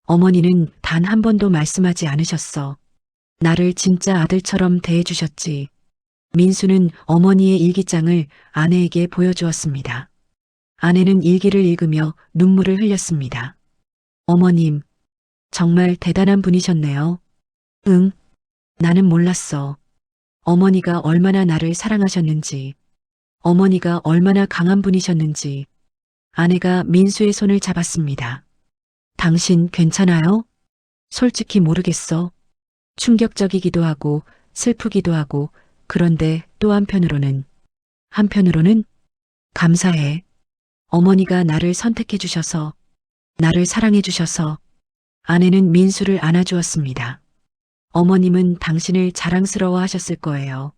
어머니는 단 한 번도 말씀하지 않으셨어. 나를 진짜 아들처럼 대해주셨지. 민수는 어머니의 일기장을 아내에게 보여주었습니다. 아내는 일기를 읽으며 눈물을 흘렸습니다. 어머님, 정말 대단한 분이셨네요. 응, 나는 몰랐어. 어머니가 얼마나 나를 사랑하셨는지, 어머니가 얼마나 강한 분이셨는지. 아내가 민수의 손을 잡았습니다. 당신 괜찮아요? 솔직히 모르겠어. 충격적이기도 하고 슬프기도 하고 그런데 또 한편으로는 감사해. 어머니가 나를 선택해 주셔서, 나를 사랑해 주셔서. 아내는 민수를 안아주었습니다. 어머님은 당신을 자랑스러워 하셨을 거예요.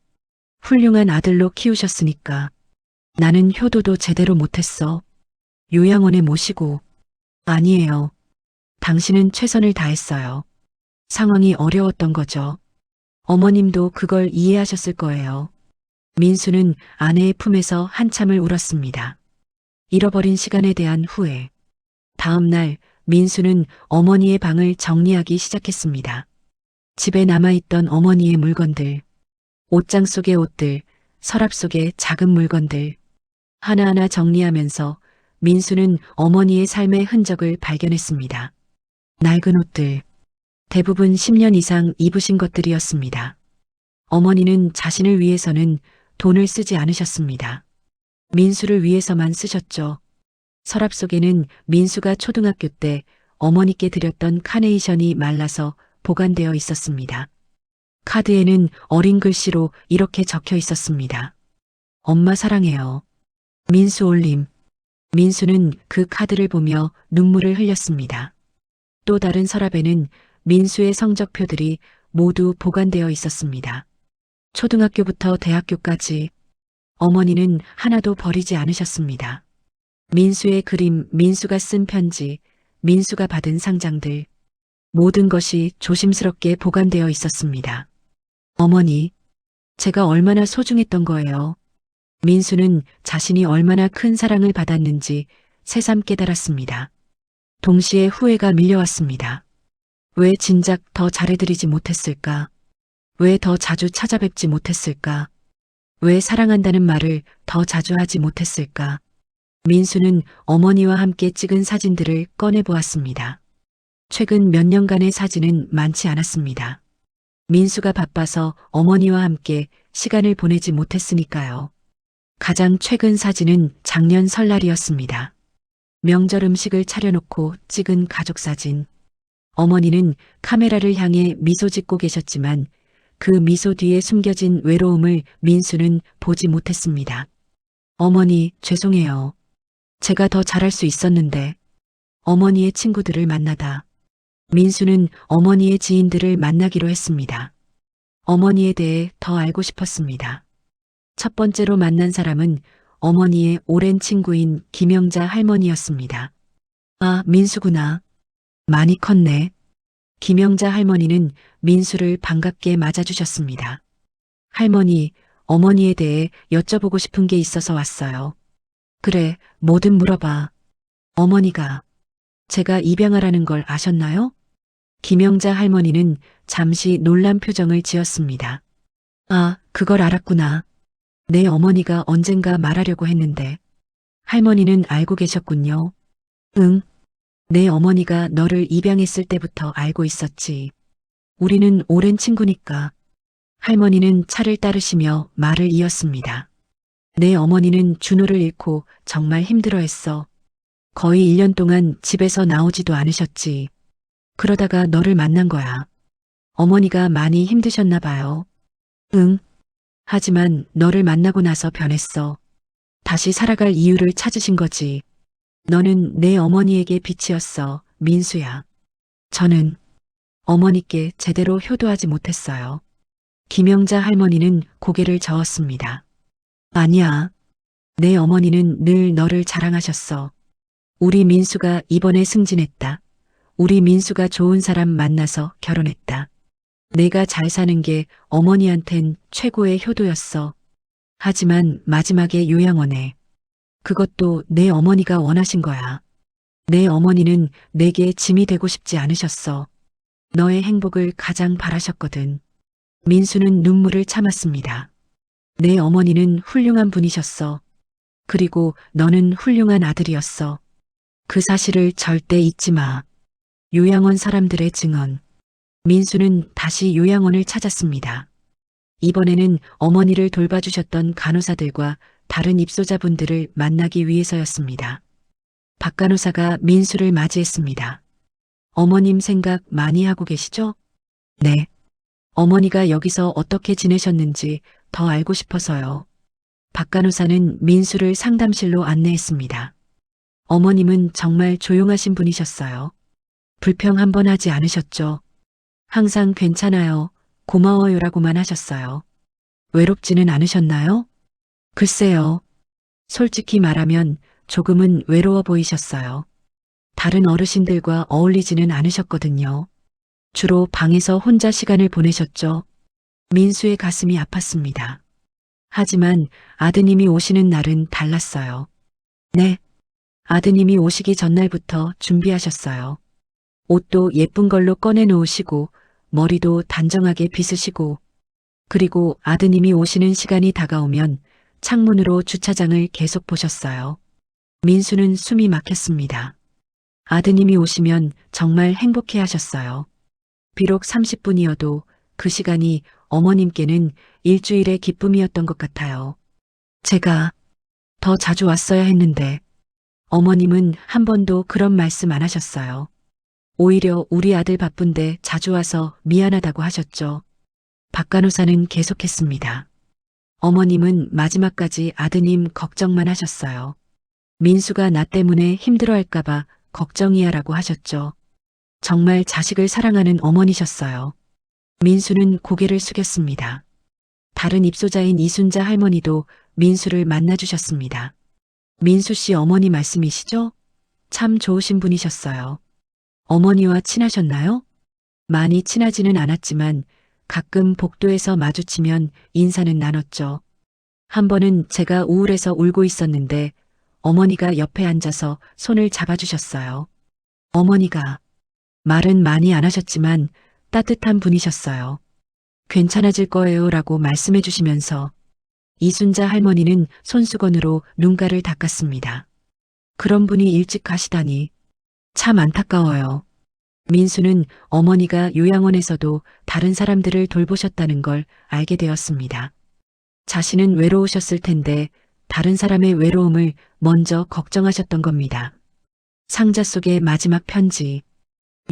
훌륭한 아들로 키우셨으니까. 나는 효도도 제대로 못했어. 요양원에 모시고. 아니에요. 당신은 최선을 다했어요. 상황이 어려웠던 거죠. 어머님도 그걸 이해하셨을 거예요. 민수는 아내의 품에서 한참을 울었습니다. 잃어버린 시간에 대한 후회. 다음 날 민수는 어머니의 방을 정리하기 시작했습니다. 집에 남아있던 어머니의 물건들, 옷장 속의 옷들, 서랍 속의 작은 물건들, 하나하나 정리하면서 민수는 어머니의 삶의 흔적을 발견했습니다. 낡은 옷들, 대부분 10년 이상 입으신 것들이었습니다. 어머니는 자신을 위해서는 돈을 쓰지 않으셨습니다. 민수를 위해서만 쓰셨죠. 서랍 속에는 민수가 초등학교 때 어머니께 드렸던 카네이션이 말라서 보관되어 있었습니다. 카드에는 어린 글씨로 이렇게 적혀 있었습니다. 엄마 사랑해요. 민수 올림. 민수는 그 카드를 보며 눈물을 흘렸습니다. 또 다른 서랍에는 민수의 성적표들이 모두 보관되어 있었습니다. 초등학교부터 대학교까지 어머니는 하나도 버리지 않으셨습니다. 민수의 그림, 민수가 쓴 편지, 민수가 받은 상장들, 모든 것이 조심스럽게 보관되어 있었습니다. 어머니, 제가 얼마나 소중했던 거예요. 민수는 자신이 얼마나 큰 사랑을 받았는지 새삼 깨달았습니다. 동시에 후회가 밀려왔습니다. 왜 진작 더 잘해드리지 못했을까? 왜 더 자주 찾아뵙지 못했을까? 왜 사랑한다는 말을 더 자주 하지 못했을까? 민수는 어머니와 함께 찍은 사진들을 꺼내 보았습니다. 최근 몇 년간의 사진은 많지 않았습니다. 민수가 바빠서 어머니와 함께 시간을 보내지 못했으니까요. 가장 최근 사진은 작년 설날이었습니다. 명절 음식을 차려놓고 찍은 가족 사진. 어머니는 카메라를 향해 미소 짓고 계셨지만 그 미소 뒤에 숨겨진 외로움을 민수는 보지 못했습니다. 어머니, 죄송해요. 제가 더 잘할 수 있었는데. 어머니의 친구들을 만나다. 민수는 어머니의 지인들을 만나기로 했습니다. 어머니에 대해 더 알고 싶었습니다. 첫 번째로 만난 사람은 어머니의 오랜 친구인 김영자 할머니였습니다. 아, 민수구나. 많이 컸네. 김영자 할머니는 민수를 반갑게 맞아주셨습니다. 할머니, 어머니에 대해 여쭤보고 싶은 게 있어서 왔어요. 그래, 뭐든 물어봐. 어머니가 제가 입양하라는 걸 아셨나요? 김영자 할머니는 잠시 놀란 표정을 지었습니다. 아, 그걸 알았구나. 내 어머니가 언젠가 말하려고 했는데. 할머니는 알고 계셨군요. 응. 내 어머니가 너를 입양했을 때부터 알고 있었지. 우리는 오랜 친구니까. 할머니는 차를 따르시며 말을 이었습니다. 내 어머니는 준호를 잃고 정말 힘들어했어. 거의 1년 동안 집에서 나오지도 않으셨지. 그러다가 너를 만난 거야. 어머니가 많이 힘드셨나 봐요. 응. 하지만 너를 만나고 나서 변했어. 다시 살아갈 이유를 찾으신 거지. 너는 내 어머니에게 빛이었어, 민수야. 저는 어머니께 제대로 효도하지 못했어요. 김영자 할머니는 고개를 저었습니다. 아니야. 내 어머니는 늘 너를 자랑하셨어. 우리 민수가 이번에 승진했다. 우리 민수가 좋은 사람 만나서 결혼했다. 내가 잘 사는 게 어머니한텐 최고의 효도였어. 하지만 마지막에 요양원에. 그것도 내 어머니가 원하신 거야. 내 어머니는 내게 짐이 되고 싶지 않으셨어. 너의 행복을 가장 바라셨거든. 민수는 눈물을 참았습니다. 내 어머니는 훌륭한 분이셨어. 그리고 너는 훌륭한 아들이었어. 그 사실을 절대 잊지 마. 요양원 사람들의 증언. 민수는 다시 요양원을 찾았습니다. 이번에는 어머니를 돌봐주셨던 간호사들과 다른 입소자분들을 만나기 위해서였습니다. 박 간호사가 민수를 맞이했습니다. 어머님 생각 많이 하고 계시죠? 네. 어머니가 여기서 어떻게 지내셨는지 더 알고 싶어서요. 박 간호사는 민수를 상담실로 안내했습니다. 어머님은 정말 조용하신 분이셨어요. 불평 한 번 하지 않으셨죠? 항상 괜찮아요, 고마워요라고만 하셨어요. 외롭지는 않으셨나요? 글쎄요. 솔직히 말하면 조금은 외로워 보이셨어요. 다른 어르신들과 어울리지는 않으셨거든요. 주로 방에서 혼자 시간을 보내셨죠. 민수의 가슴이 아팠습니다. 하지만 아드님이 오시는 날은 달랐어요. 네. 아드님이 오시기 전날부터 준비하셨어요. 옷도 예쁜 걸로 꺼내 놓으시고 머리도 단정하게 빗으시고 그리고 아드님이 오시는 시간이 다가오면 창문으로 주차장을 계속 보셨어요. 민수는 숨이 막혔습니다. 아드님이 오시면 정말 행복해 하셨어요. 비록 30분이어도 그 시간이 어머님께는 일주일의 기쁨이었던 것 같아요. 제가 더 자주 왔어야 했는데 어머님은 한 번도 그런 말씀 안 하셨어요. 오히려 우리 아들 바쁜데 자주 와서 미안하다고 하셨죠. 박 간호사는 계속했습니다. 어머님은 마지막까지 아드님 걱정만 하셨어요. 민수가 나 때문에 힘들어할까봐 걱정이야라고 하셨죠. 정말 자식을 사랑하는 어머니셨어요. 민수는 고개를 숙였습니다. 다른 입소자인 이순자 할머니도 민수를 만나주셨습니다. 민수 씨 어머니 말씀이시죠? 참 좋으신 분이셨어요. 어머니와 친하셨나요? 많이 친하지는 않았지만 가끔 복도에서 마주치면 인사는 나눴죠. 한 번은 제가 우울해서 울고 있었는데 어머니가 옆에 앉아서 손을 잡아주셨어요. 어머니가 말은 많이 안 하셨지만 따뜻한 분이셨어요. 괜찮아질 거예요 라고 말씀해 주시면서 이순자 할머니는 손수건으로 눈가를 닦았습니다. 그런 분이 일찍 가시다니 참 안타까워요. 민수는 어머니가 요양원에서도 다른 사람들을 돌보셨다는 걸 알게 되었습니다. 자신은 외로우셨을 텐데 다른 사람의 외로움을 먼저 걱정하셨던 겁니다. 상자 속의 마지막 편지.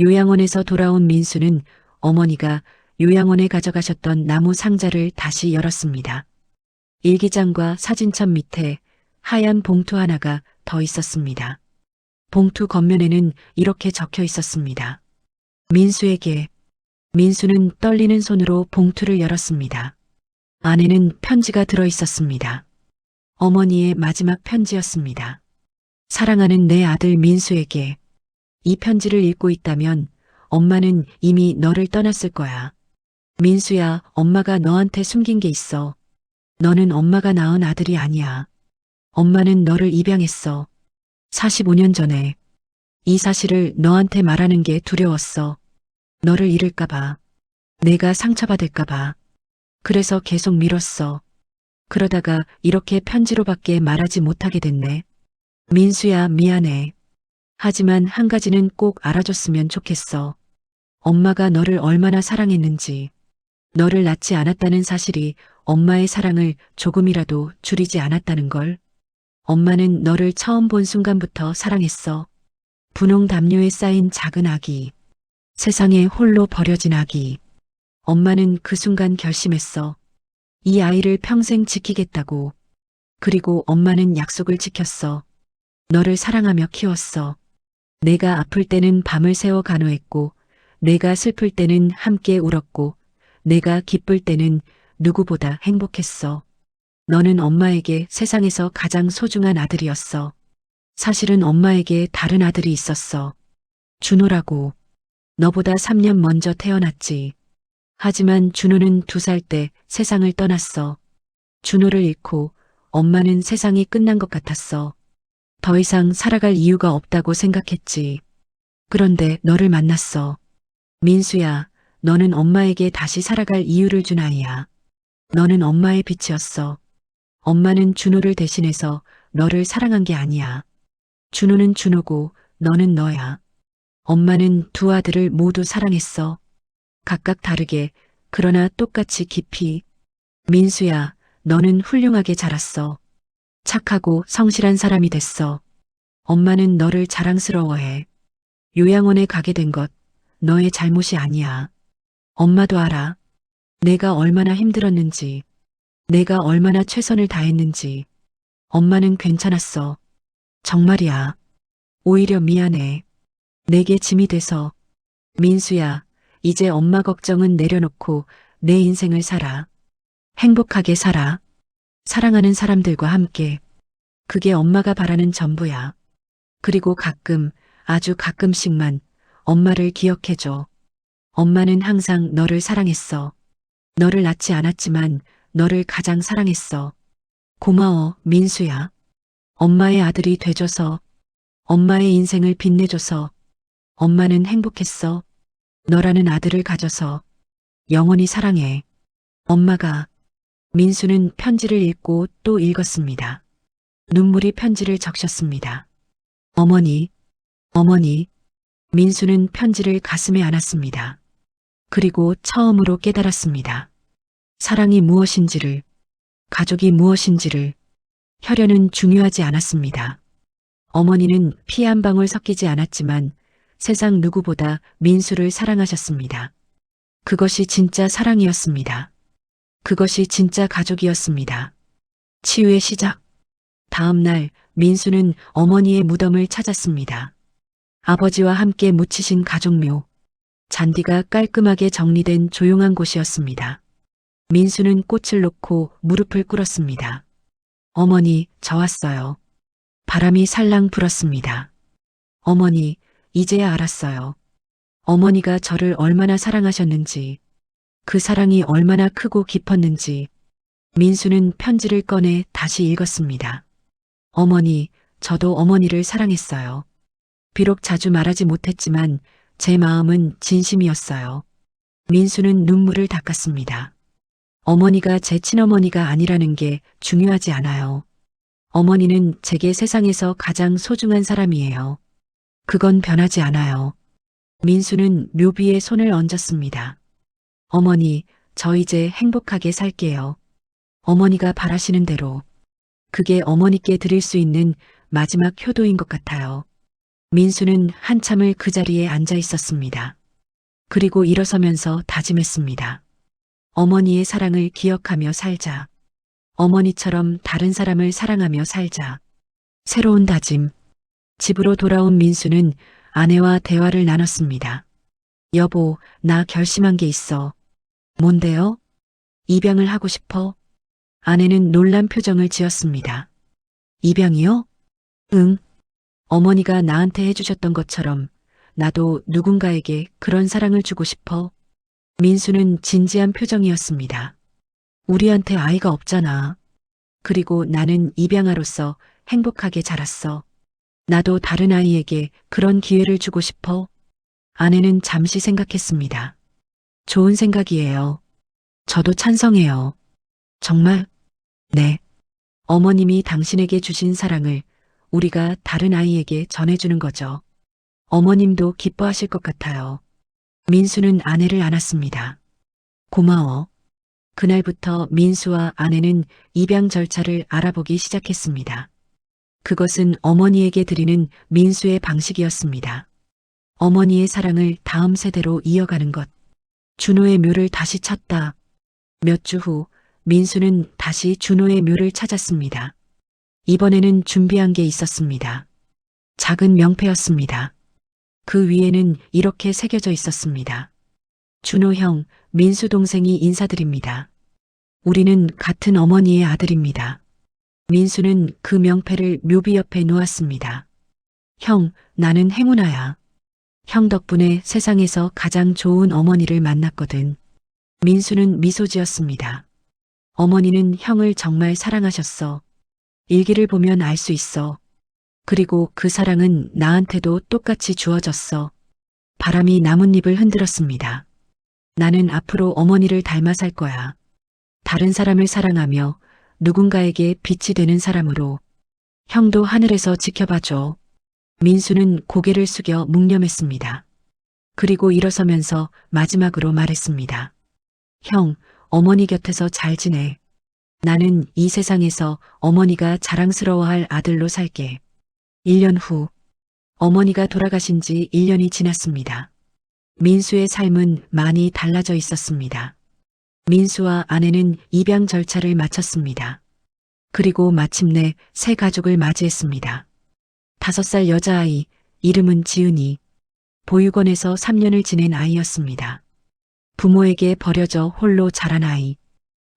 요양원에서 돌아온 민수는 어머니가 요양원에 가져가셨던 나무 상자를 다시 열었습니다. 일기장과 사진첩 밑에 하얀 봉투 하나가 더 있었습니다. 봉투 겉면에는 이렇게 적혀 있었습니다. 민수에게. 민수는 떨리는 손으로 봉투를 열었습니다. 안에는 편지가 들어 있었습니다. 어머니의 마지막 편지였습니다. 사랑하는 내 아들 민수에게. 이 편지를 읽고 있다면 엄마는 이미 너를 떠났을 거야. 민수야, 엄마가 너한테 숨긴 게 있어. 너는 엄마가 낳은 아들이 아니야. 엄마는 너를 입양했어. 45년 전에. 이 사실을 너한테 말하는 게 두려웠어. 너를 잃을까봐. 내가 상처받을까봐. 그래서 계속 미뤘어. 그러다가 이렇게 편지로밖에 말하지 못하게 됐네. 민수야, 미안해. 하지만 한 가지는 꼭 알아줬으면 좋겠어. 엄마가 너를 얼마나 사랑했는지. 너를 낳지 않았다는 사실이 엄마의 사랑을 조금이라도 줄이지 않았다는 걸. 엄마는 너를 처음 본 순간부터 사랑했어. 분홍 담요에 쌓인 작은 아기. 세상에 홀로 버려진 아기. 엄마는 그 순간 결심했어. 이 아이를 평생 지키겠다고. 그리고 엄마는 약속을 지켰어. 너를 사랑하며 키웠어. 내가 아플 때는 밤을 새워 간호했고, 내가 슬플 때는 함께 울었고, 내가 기쁠 때는 누구보다 행복했어. 너는 엄마에게 세상에서 가장 소중한 아들이었어. 사실은 엄마에게 다른 아들이 있었어. 준호라고. 너보다 3년 먼저 태어났지. 하지만 준호는 2살 때 세상을 떠났어. 준호를 잃고 엄마는 세상이 끝난 것 같았어. 더 이상 살아갈 이유가 없다고 생각했지. 그런데 너를 만났어. 민수야, 너는 엄마에게 다시 살아갈 이유를 준 아이야. 너는 엄마의 빛이었어. 엄마는 준호를 대신해서 너를 사랑한 게 아니야. 준호는 준호고 너는 너야. 엄마는 두 아들을 모두 사랑했어. 각각 다르게, 그러나 똑같이 깊이. 민수야, 너는 훌륭하게 자랐어. 착하고 성실한 사람이 됐어. 엄마는 너를 자랑스러워해. 요양원에 가게 된 것, 너의 잘못이 아니야. 엄마도 알아. 내가 얼마나 힘들었는지, 내가 얼마나 최선을 다했는지. 엄마는 괜찮았어. 정말이야. 오히려 미안해. 내게 짐이 돼서. 민수야, 이제 엄마 걱정은 내려놓고 내 인생을 살아. 행복하게 살아. 사랑하는 사람들과 함께. 그게 엄마가 바라는 전부야. 그리고 가끔, 아주 가끔씩만 엄마를 기억해줘. 엄마는 항상 너를 사랑했어. 너를 낳지 않았지만 너를 가장 사랑했어. 고마워, 민수야. 엄마의 아들이 돼줘서, 엄마의 인생을 빛내줘서. 엄마는 행복했어. 너라는 아들을 가져서. 영원히 사랑해. 엄마가. 민수는 편지를 읽고 또 읽었습니다. 눈물이 편지를 적셨습니다. 어머니, 어머니. 민수는 편지를 가슴에 안았습니다. 그리고 처음으로 깨달았습니다. 사랑이 무엇인지를, 가족이 무엇인지를. 혈연은 중요하지 않았습니다. 어머니는 피 한 방울 섞이지 않았지만 세상 누구보다 민수를 사랑하셨습니다. 그것이 진짜 사랑이었습니다. 그것이 진짜 가족이었습니다. 치유의 시작. 다음 날 민수는 어머니의 무덤을 찾았습니다. 아버지와 함께 묻히신 가족묘. 잔디가 깔끔하게 정리된 조용한 곳이었습니다. 민수는 꽃을 놓고 무릎을 꿇었습니다. 어머니, 저 왔어요. 바람이 살랑 불었습니다. 어머니, 이제야 알았어요. 어머니가 저를 얼마나 사랑하셨는지, 그 사랑이 얼마나 크고 깊었는지. 민수는 편지를 꺼내 다시 읽었습니다. 어머니, 저도 어머니를 사랑했어요. 비록 자주 말하지 못했지만 제 마음은 진심이었어요. 민수는 눈물을 닦았습니다. 어머니가 제 친어머니가 아니라는 게 중요하지 않아요. 어머니는 제게 세상에서 가장 소중한 사람이에요. 그건 변하지 않아요. 민수는 묘비에 손을 얹었습니다. 어머니, 저 이제 행복하게 살게요. 어머니가 바라시는 대로. 그게 어머니께 드릴 수 있는 마지막 효도인 것 같아요. 민수는 한참을 그 자리에 앉아 있었습니다. 그리고 일어서면서 다짐했습니다. 어머니의 사랑을 기억하며 살자. 어머니처럼 다른 사람을 사랑하며 살자. 새로운 다짐. 집으로 돌아온 민수는 아내와 대화를 나눴습니다. 여보, 나 결심한 게 있어. 뭔데요? 입양을 하고 싶어? 아내는 놀란 표정을 지었습니다. 입양이요? 응. 어머니가 나한테 해주셨던 것처럼 나도 누군가에게 그런 사랑을 주고 싶어. 민수는 진지한 표정이었습니다. 우리한테 아이가 없잖아. 그리고 나는 입양아로서 행복하게 자랐어. 나도 다른 아이에게 그런 기회를 주고 싶어. 아내는 잠시 생각했습니다. 좋은 생각이에요. 저도 찬성해요. 정말? 네. 어머님이 당신에게 주신 사랑을 우리가 다른 아이에게 전해주는 거죠. 어머님도 기뻐하실 것 같아요. 민수는 아내를 안았습니다. 고마워. 그날부터 민수와 아내는 입양 절차를 알아보기 시작했습니다. 그것은 어머니에게 드리는 민수의 방식이었습니다. 어머니의 사랑을 다음 세대로 이어가는 것. 준호의 묘를 다시 찾다. 몇 주 후 민수는 다시 준호의 묘를 찾았습니다. 이번에는 준비한 게 있었습니다. 작은 명패였습니다. 그 위에는 이렇게 새겨져 있었습니다. 준호 형, 민수 동생이 인사드립니다. 우리는 같은 어머니의 아들입니다. 민수는 그 명패를 묘비 옆에 놓았습니다. 형, 나는 행운아야. 형 덕분에 세상에서 가장 좋은 어머니를 만났거든. 민수는 미소 지었습니다. 어머니는 형을 정말 사랑하셨어. 일기를 보면 알 수 있어. 그리고 그 사랑은 나한테도 똑같이 주어졌어. 바람이 나뭇잎을 흔들었습니다. 나는 앞으로 어머니를 닮아 살 거야. 다른 사람을 사랑하며 누군가에게 빛이 되는 사람으로. 형도 하늘에서 지켜봐줘. 민수는 고개를 숙여 묵념했습니다. 그리고 일어서면서 마지막으로 말했습니다. 형, 어머니 곁에서 잘 지내. 나는 이 세상에서 어머니가 자랑스러워할 아들로 살게. 1년 후, 어머니가 돌아가신 지 1년이 지났습니다. 민수의 삶은 많이 달라져 있었습니다. 민수와 아내는 입양 절차를 마쳤습니다. 그리고 마침내 새 가족을 맞이했습니다. 5살 여자아이, 이름은 지은이. 보육원에서 3년을 지낸 아이였습니다. 부모에게 버려져 홀로 자란 아이.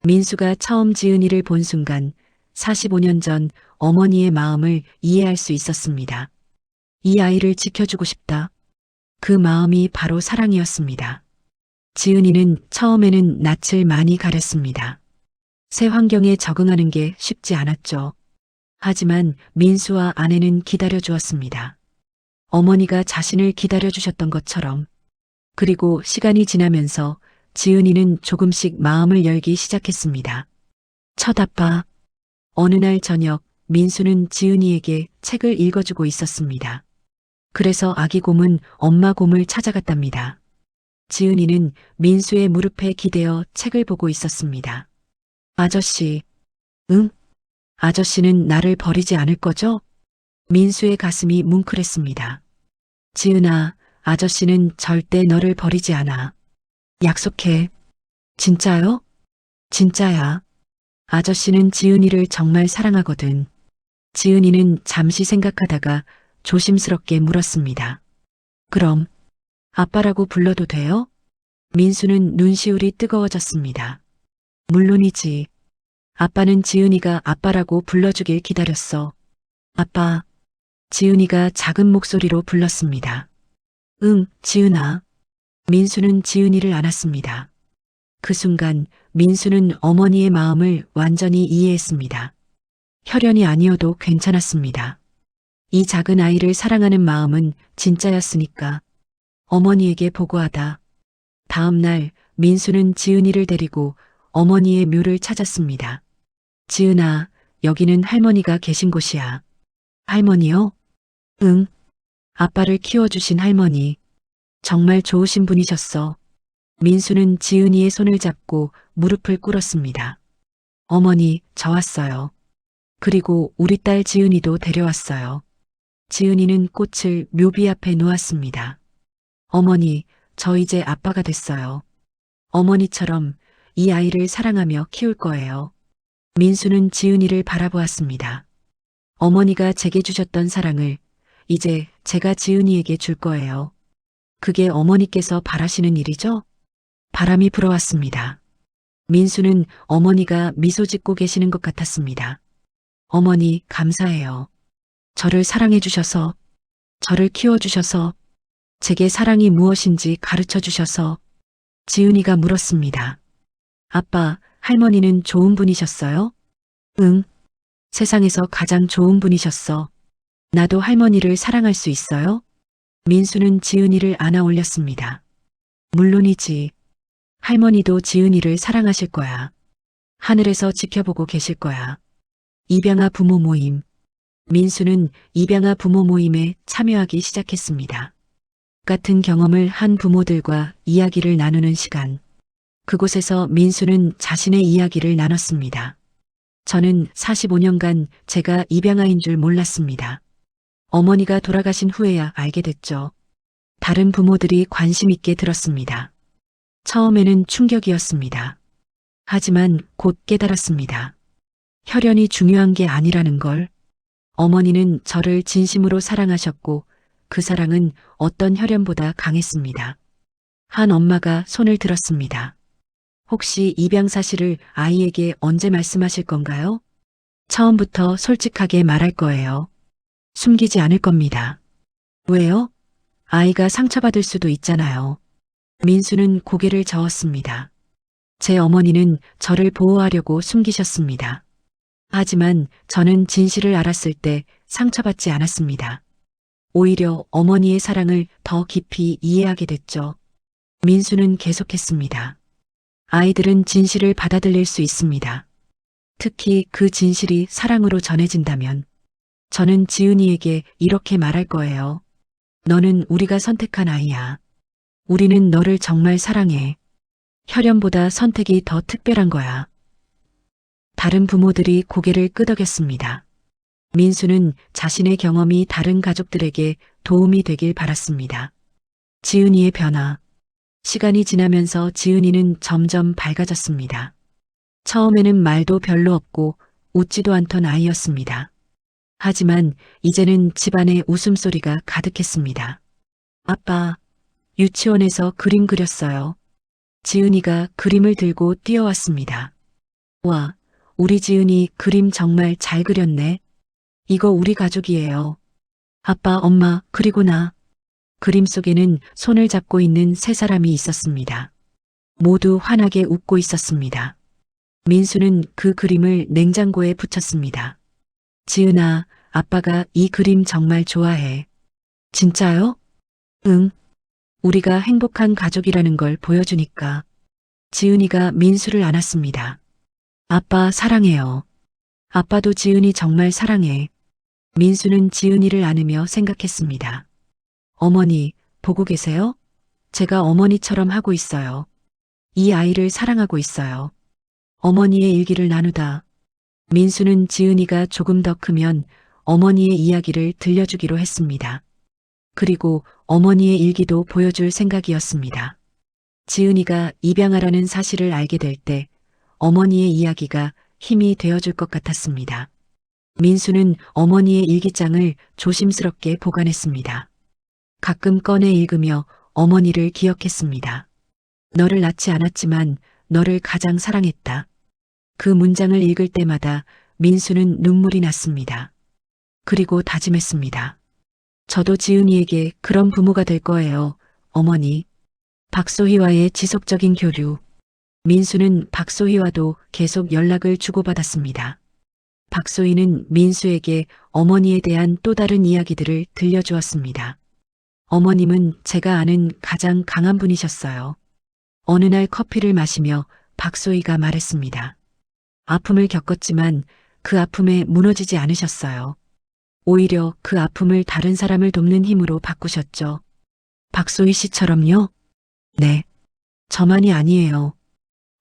민수가 처음 지은이를 본 순간 45년 전 어머니의 마음을 이해할 수 있었습니다. 이 아이를 지켜주고 싶다. 그 마음이 바로 사랑이었습니다. 지은이는 처음에는 낯을 많이 가렸습니다. 새 환경에 적응하는 게 쉽지 않았죠. 하지만 민수와 아내는 기다려 주었습니다. 어머니가 자신을 기다려 주셨던 것처럼. 그리고 시간이 지나면서 지은이는 조금씩 마음을 열기 시작했습니다. 첫 아빠. 어느 날 저녁 민수는 지은이에게 책을 읽어주고 있었습니다. 그래서 아기 곰은 엄마 곰을 찾아갔답니다. 지은이는 민수의 무릎에 기대어 책을 보고 있었습니다. 아저씨. 응? 아저씨는 나를 버리지 않을 거죠? 민수의 가슴이 뭉클했습니다. 지은아, 아저씨는 절대 너를 버리지 않아. 약속해. 진짜요? 진짜야. 아저씨는 지은이를 정말 사랑하거든. 지은이는 잠시 생각하다가 조심스럽게 물었습니다. 그럼 아빠라고 불러도 돼요? 민수는 눈시울이 뜨거워졌습니다. 물론이지. 아빠는 지은이가 아빠라고 불러주길 기다렸어. 아빠. 지은이가 작은 목소리로 불렀습니다. 응, 지은아. 민수는 지은이를 안았습니다. 그 순간 민수는 어머니의 마음을 완전히 이해했습니다. 혈연이 아니어도 괜찮았습니다. 이 작은 아이를 사랑하는 마음은 진짜였으니까. 어머니에게 보고하다. 다음 날 민수는 지은이를 데리고 어머니의 묘를 찾았습니다. 지은아, 여기는 할머니가 계신 곳이야. 할머니요? 응. 아빠를 키워주신 할머니. 정말 좋으신 분이셨어. 민수는 지은이의 손을 잡고 무릎을 꿇었습니다. 어머니, 저 왔어요. 그리고 우리 딸 지은이도 데려왔어요. 지은이는 꽃을 묘비 앞에 놓았습니다. 어머니, 저 이제 아빠가 됐어요. 어머니처럼 이 아이를 사랑하며 키울 거예요. 민수는 지은이를 바라보았습니다. 어머니가 제게 주셨던 사랑을 이제 제가 지은이에게 줄 거예요. 그게 어머니께서 바라시는 일이죠? 바람이 불어왔습니다. 민수는 어머니가 미소 짓고 계시는 것 같았습니다. 어머니, 감사해요. 저를 사랑해 주셔서, 저를 키워 주셔서, 제게 사랑이 무엇인지 가르쳐 주셔서, 지은이가 물었습니다. 아빠, 할머니는 좋은 분이셨어요? 응. 세상에서 가장 좋은 분이셨어. 나도 할머니를 사랑할 수 있어요? 민수는 지은이를 안아 올렸습니다. 물론이지. 할머니도 지은이를 사랑하실 거야. 하늘에서 지켜보고 계실 거야. 입양아 부모 모임. 민수는 입양아 부모 모임에 참여하기 시작했습니다. 같은 경험을 한 부모들과 이야기를 나누는 시간. 그곳에서 민수는 자신의 이야기를 나눴습니다. 저는 45년간 제가 입양아인 줄 몰랐습니다. 어머니가 돌아가신 후에야 알게 됐죠. 다른 부모들이 관심 있게 들었습니다. 처음에는 충격이었습니다. 하지만 곧 깨달았습니다. 혈연이 중요한 게 아니라는 걸. 어머니는 저를 진심으로 사랑하셨고 그 사랑은 어떤 혈연보다 강했습니다. 한 엄마가 손을 들었습니다. 혹시 입양 사실을 아이에게 언제 말씀하실 건가요? 처음부터 솔직하게 말할 거예요. 숨기지 않을 겁니다. 왜요? 아이가 상처받을 수도 있잖아요. 민수는 고개를 저었습니다. 제 어머니는 저를 보호하려고 숨기셨습니다. 하지만 저는 진실을 알았을 때 상처받지 않았습니다. 오히려 어머니의 사랑을 더 깊이 이해하게 됐죠. 민수는 계속했습니다. 아이들은 진실을 받아들일 수 있습니다. 특히 그 진실이 사랑으로 전해진다면 저는 지은이에게 이렇게 말할 거예요. 너는 우리가 선택한 아이야. 우리는 너를 정말 사랑해. 혈연보다 선택이 더 특별한 거야. 다른 부모들이 고개를 끄덕였습니다. 민수는 자신의 경험이 다른 가족들에게 도움이 되길 바랐습니다. 지은이의 변화. 시간이 지나면서 지은이는 점점 밝아졌습니다. 처음에는 말도 별로 없고 웃지도 않던 아이였습니다. 하지만 이제는 집안에 웃음소리가 가득했습니다. 아빠, 유치원에서 그림 그렸어요. 지은이가 그림을 들고 뛰어왔습니다. 와, 우리 지은이 그림 정말 잘 그렸네. 이거 우리 가족이에요. 아빠, 엄마, 그리고 나. 그림 속에는 손을 잡고 있는 세 사람이 있었습니다. 모두 환하게 웃고 있었습니다. 민수는 그 그림을 냉장고에 붙였습니다. 지은아, 아빠가 이 그림 정말 좋아해. 진짜요? 응. 우리가 행복한 가족이라는 걸 보여주니까. 지은이가 민수를 안았습니다. 아빠 사랑해요. 아빠도 지은이 정말 사랑해. 민수는 지은이를 안으며 생각했습니다. 어머니, 보고 계세요? 제가 어머니처럼 하고 있어요. 이 아이를 사랑하고 있어요. 어머니의 일기를 나누다. 민수는 지은이가 조금 더 크면 어머니의 이야기를 들려주기로 했습니다. 그리고 어머니의 일기도 보여줄 생각이었습니다. 지은이가 입양하라는 사실을 알게 될 때 어머니의 이야기가 힘이 되어줄 것 같았습니다. 민수는 어머니의 일기장을 조심스럽게 보관했습니다. 가끔 꺼내 읽으며 어머니를 기억했습니다. 너를 낳지 않았지만 너를 가장 사랑했다. 그 문장을 읽을 때마다 민수는 눈물이 났습니다. 그리고 다짐했습니다. 저도 지은이에게 그런 부모가 될 거예요, 어머니. 박소희와의 지속적인 교류. 민수는 박소희와도 계속 연락을 주고받았습니다. 박소희는 민수에게 어머니에 대한 또 다른 이야기들을 들려주었습니다. 어머님은 제가 아는 가장 강한 분이셨어요. 어느 날 커피를 마시며 박소희가 말했습니다. 아픔을 겪었지만 그 아픔에 무너지지 않으셨어요. 오히려 그 아픔을 다른 사람을 돕는 힘으로 바꾸셨죠. 박소희 씨처럼요? 네. 저만이 아니에요.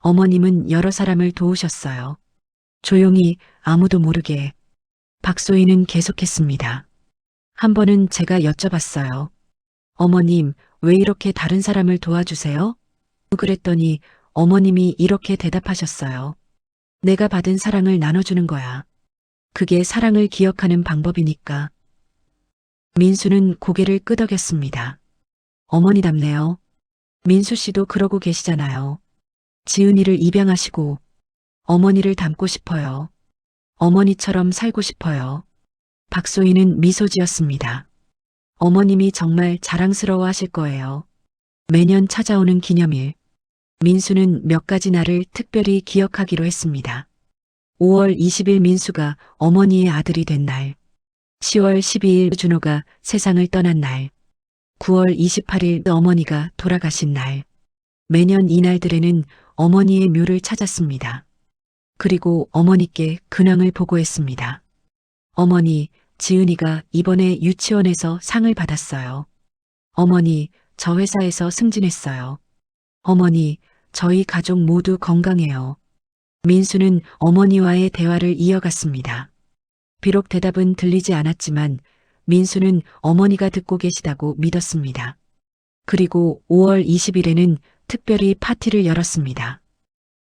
어머님은 여러 사람을 도우셨어요. 조용히 아무도 모르게. 박소희는 계속했습니다. 한 번은 제가 여쭤봤어요. 어머님, 왜 이렇게 다른 사람을 도와주세요? 그랬더니 어머님이 이렇게 대답하셨어요. 내가 받은 사랑을 나눠주는 거야. 그게 사랑을 기억하는 방법이니까. 민수는 고개를 끄덕였습니다. 어머니답네요. 민수 씨도 그러고 계시잖아요. 지은이를 입양하시고 어머니를 닮고 싶어요. 어머니처럼 살고 싶어요. 박소희는 미소 지었습니다. 어머님이 정말 자랑스러워 하실 거예요. 매년 찾아오는 기념일. 민수는 몇 가지 날을 특별히 기억하기로 했습니다. 5월 20일 민수가 어머니의 아들이 된 날. 10월 12일 준호가 세상을 떠난 날. 9월 28일 어머니가 돌아가신 날. 매년 이날들에는 어머니의 묘를 찾았습니다. 그리고 어머니께 근황을 보고했습니다. 어머니, 지은이가 이번에 유치원에서 상을 받았어요. 어머니, 저 회사에서 승진했어요. 어머니, 저희 가족 모두 건강해요. 민수는 어머니와의 대화를 이어갔습니다. 비록 대답은 들리지 않았지만 민수는 어머니가 듣고 계시다고 믿었습니다. 그리고 5월 20일에는 특별히 파티를 열었습니다.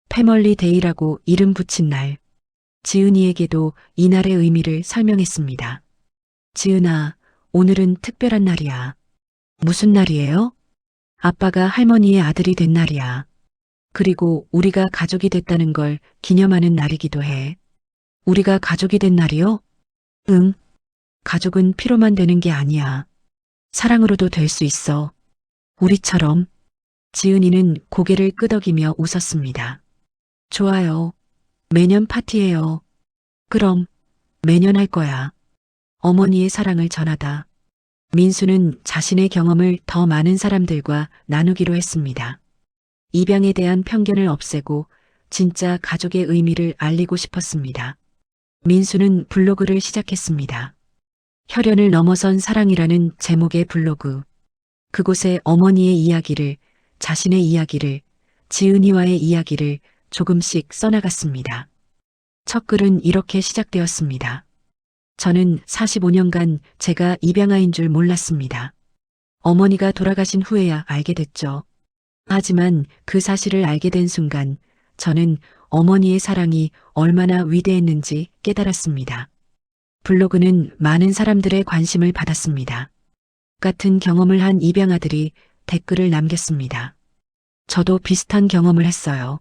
패멀리 데이라고 이름 붙인 날. 지은이에게도 이날의 의미를 설명했습니다. 지은아, 오늘은 특별한 날이야. 무슨 날이에요? 아빠가 할머니의 아들이 된 날이야. 그리고 우리가 가족이 됐다는 걸 기념하는 날이기도 해. 우리가 가족이 된 날이요? 응. 가족은 피로만 되는 게 아니야. 사랑으로도 될 수 있어. 우리처럼. 지은이는 고개를 끄덕이며 웃었습니다. 좋아요. 매년 파티해요. 그럼 매년 할 거야. 어머니의 사랑을 전하다. 민수는 자신의 경험을 더 많은 사람들과 나누기로 했습니다. 입양에 대한 편견을 없애고 진짜 가족의 의미를 알리고 싶었습니다. 민수는 블로그를 시작했습니다. 혈연을 넘어선 사랑이라는 제목의 블로그. 그곳에 어머니의 이야기를, 자신의 이야기를, 지은이와의 이야기를 조금씩 써나갔습니다. 첫 글은 이렇게 시작되었습니다. 저는 45년간 제가 입양아인 줄 몰랐습니다. 어머니가 돌아가신 후에야 알게 됐죠. 하지만 그 사실을 알게 된 순간 저는 어머니의 사랑이 얼마나 위대했는지 깨달았습니다. 블로그는 많은 사람들의 관심을 받았습니다. 같은 경험을 한 입양아들이 댓글을 남겼습니다. 저도 비슷한 경험을 했어요.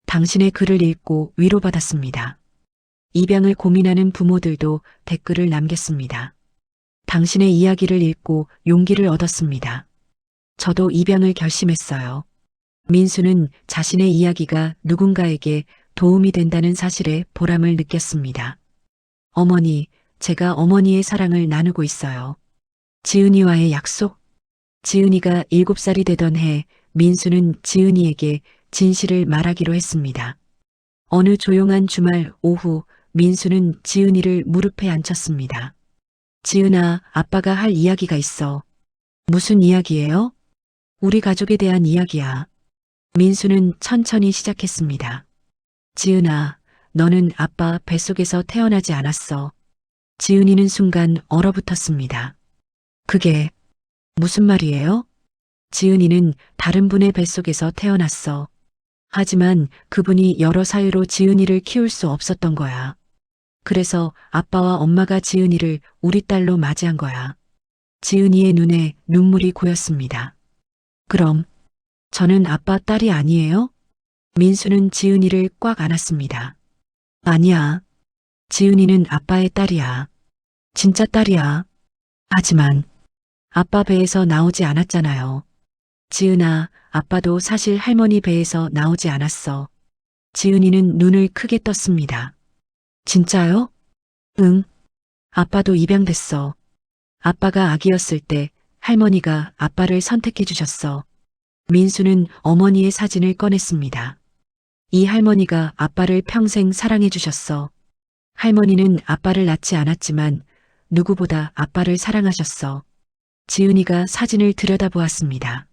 당신의 글을 읽고 위로받았습니다. 입양을 고민하는 부모들도 댓글을 남겼습니다. 당신의 이야기를 읽고 용기를 얻었습니다. 저도 입양을 결심했어요. 민수는 자신의 이야기가 누군가에게 도움이 된다는 사실에 보람을 느꼈습니다. 어머니, 제가 어머니의 사랑을 나누고 있어요. 지은이와의 약속? 지은이가 7살이 되던 해 민수는 지은이에게 진실을 말하기로 했습니다. 어느 조용한 주말 오후 민수는 지은이를 무릎에 앉혔습니다. 지은아, 아빠가 할 이야기가 있어. 무슨 이야기예요? 우리 가족에 대한 이야기야. 민수는 천천히 시작했습니다. 지은아, 너는 아빠 뱃속에서 태어나지 않았어. 지은이는 순간 얼어붙었습니다. 그게 무슨 말이에요? 지은이는 다른 분의 뱃속에서 태어났어. 하지만 그분이 여러 사유로 지은이를 키울 수 없었던 거야. 그래서 아빠와 엄마가 지은이를 우리 딸로 맞이한 거야. 지은이의 눈에 눈물이 고였습니다. 그럼 저는 아빠 딸이 아니에요? 민수는 지은이를 꽉 안았습니다. 아니야. 지은이는 아빠의 딸이야. 진짜 딸이야. 하지만 아빠 배에서 나오지 않았잖아요. 지은아, 아빠도 사실 할머니 배에서 나오지 않았어. 지은이는 눈을 크게 떴습니다. 진짜요? 응. 아빠도 입양됐어. 아빠가 아기였을 때 할머니가 아빠를 선택해 주셨어. 민수는 어머니의 사진을 꺼냈습니다. 이 할머니가 아빠를 평생 사랑해 주셨어. 할머니는 아빠를 낳지 않았지만 누구보다 아빠를 사랑하셨어. 지은이가 사진을 들여다보았습니다.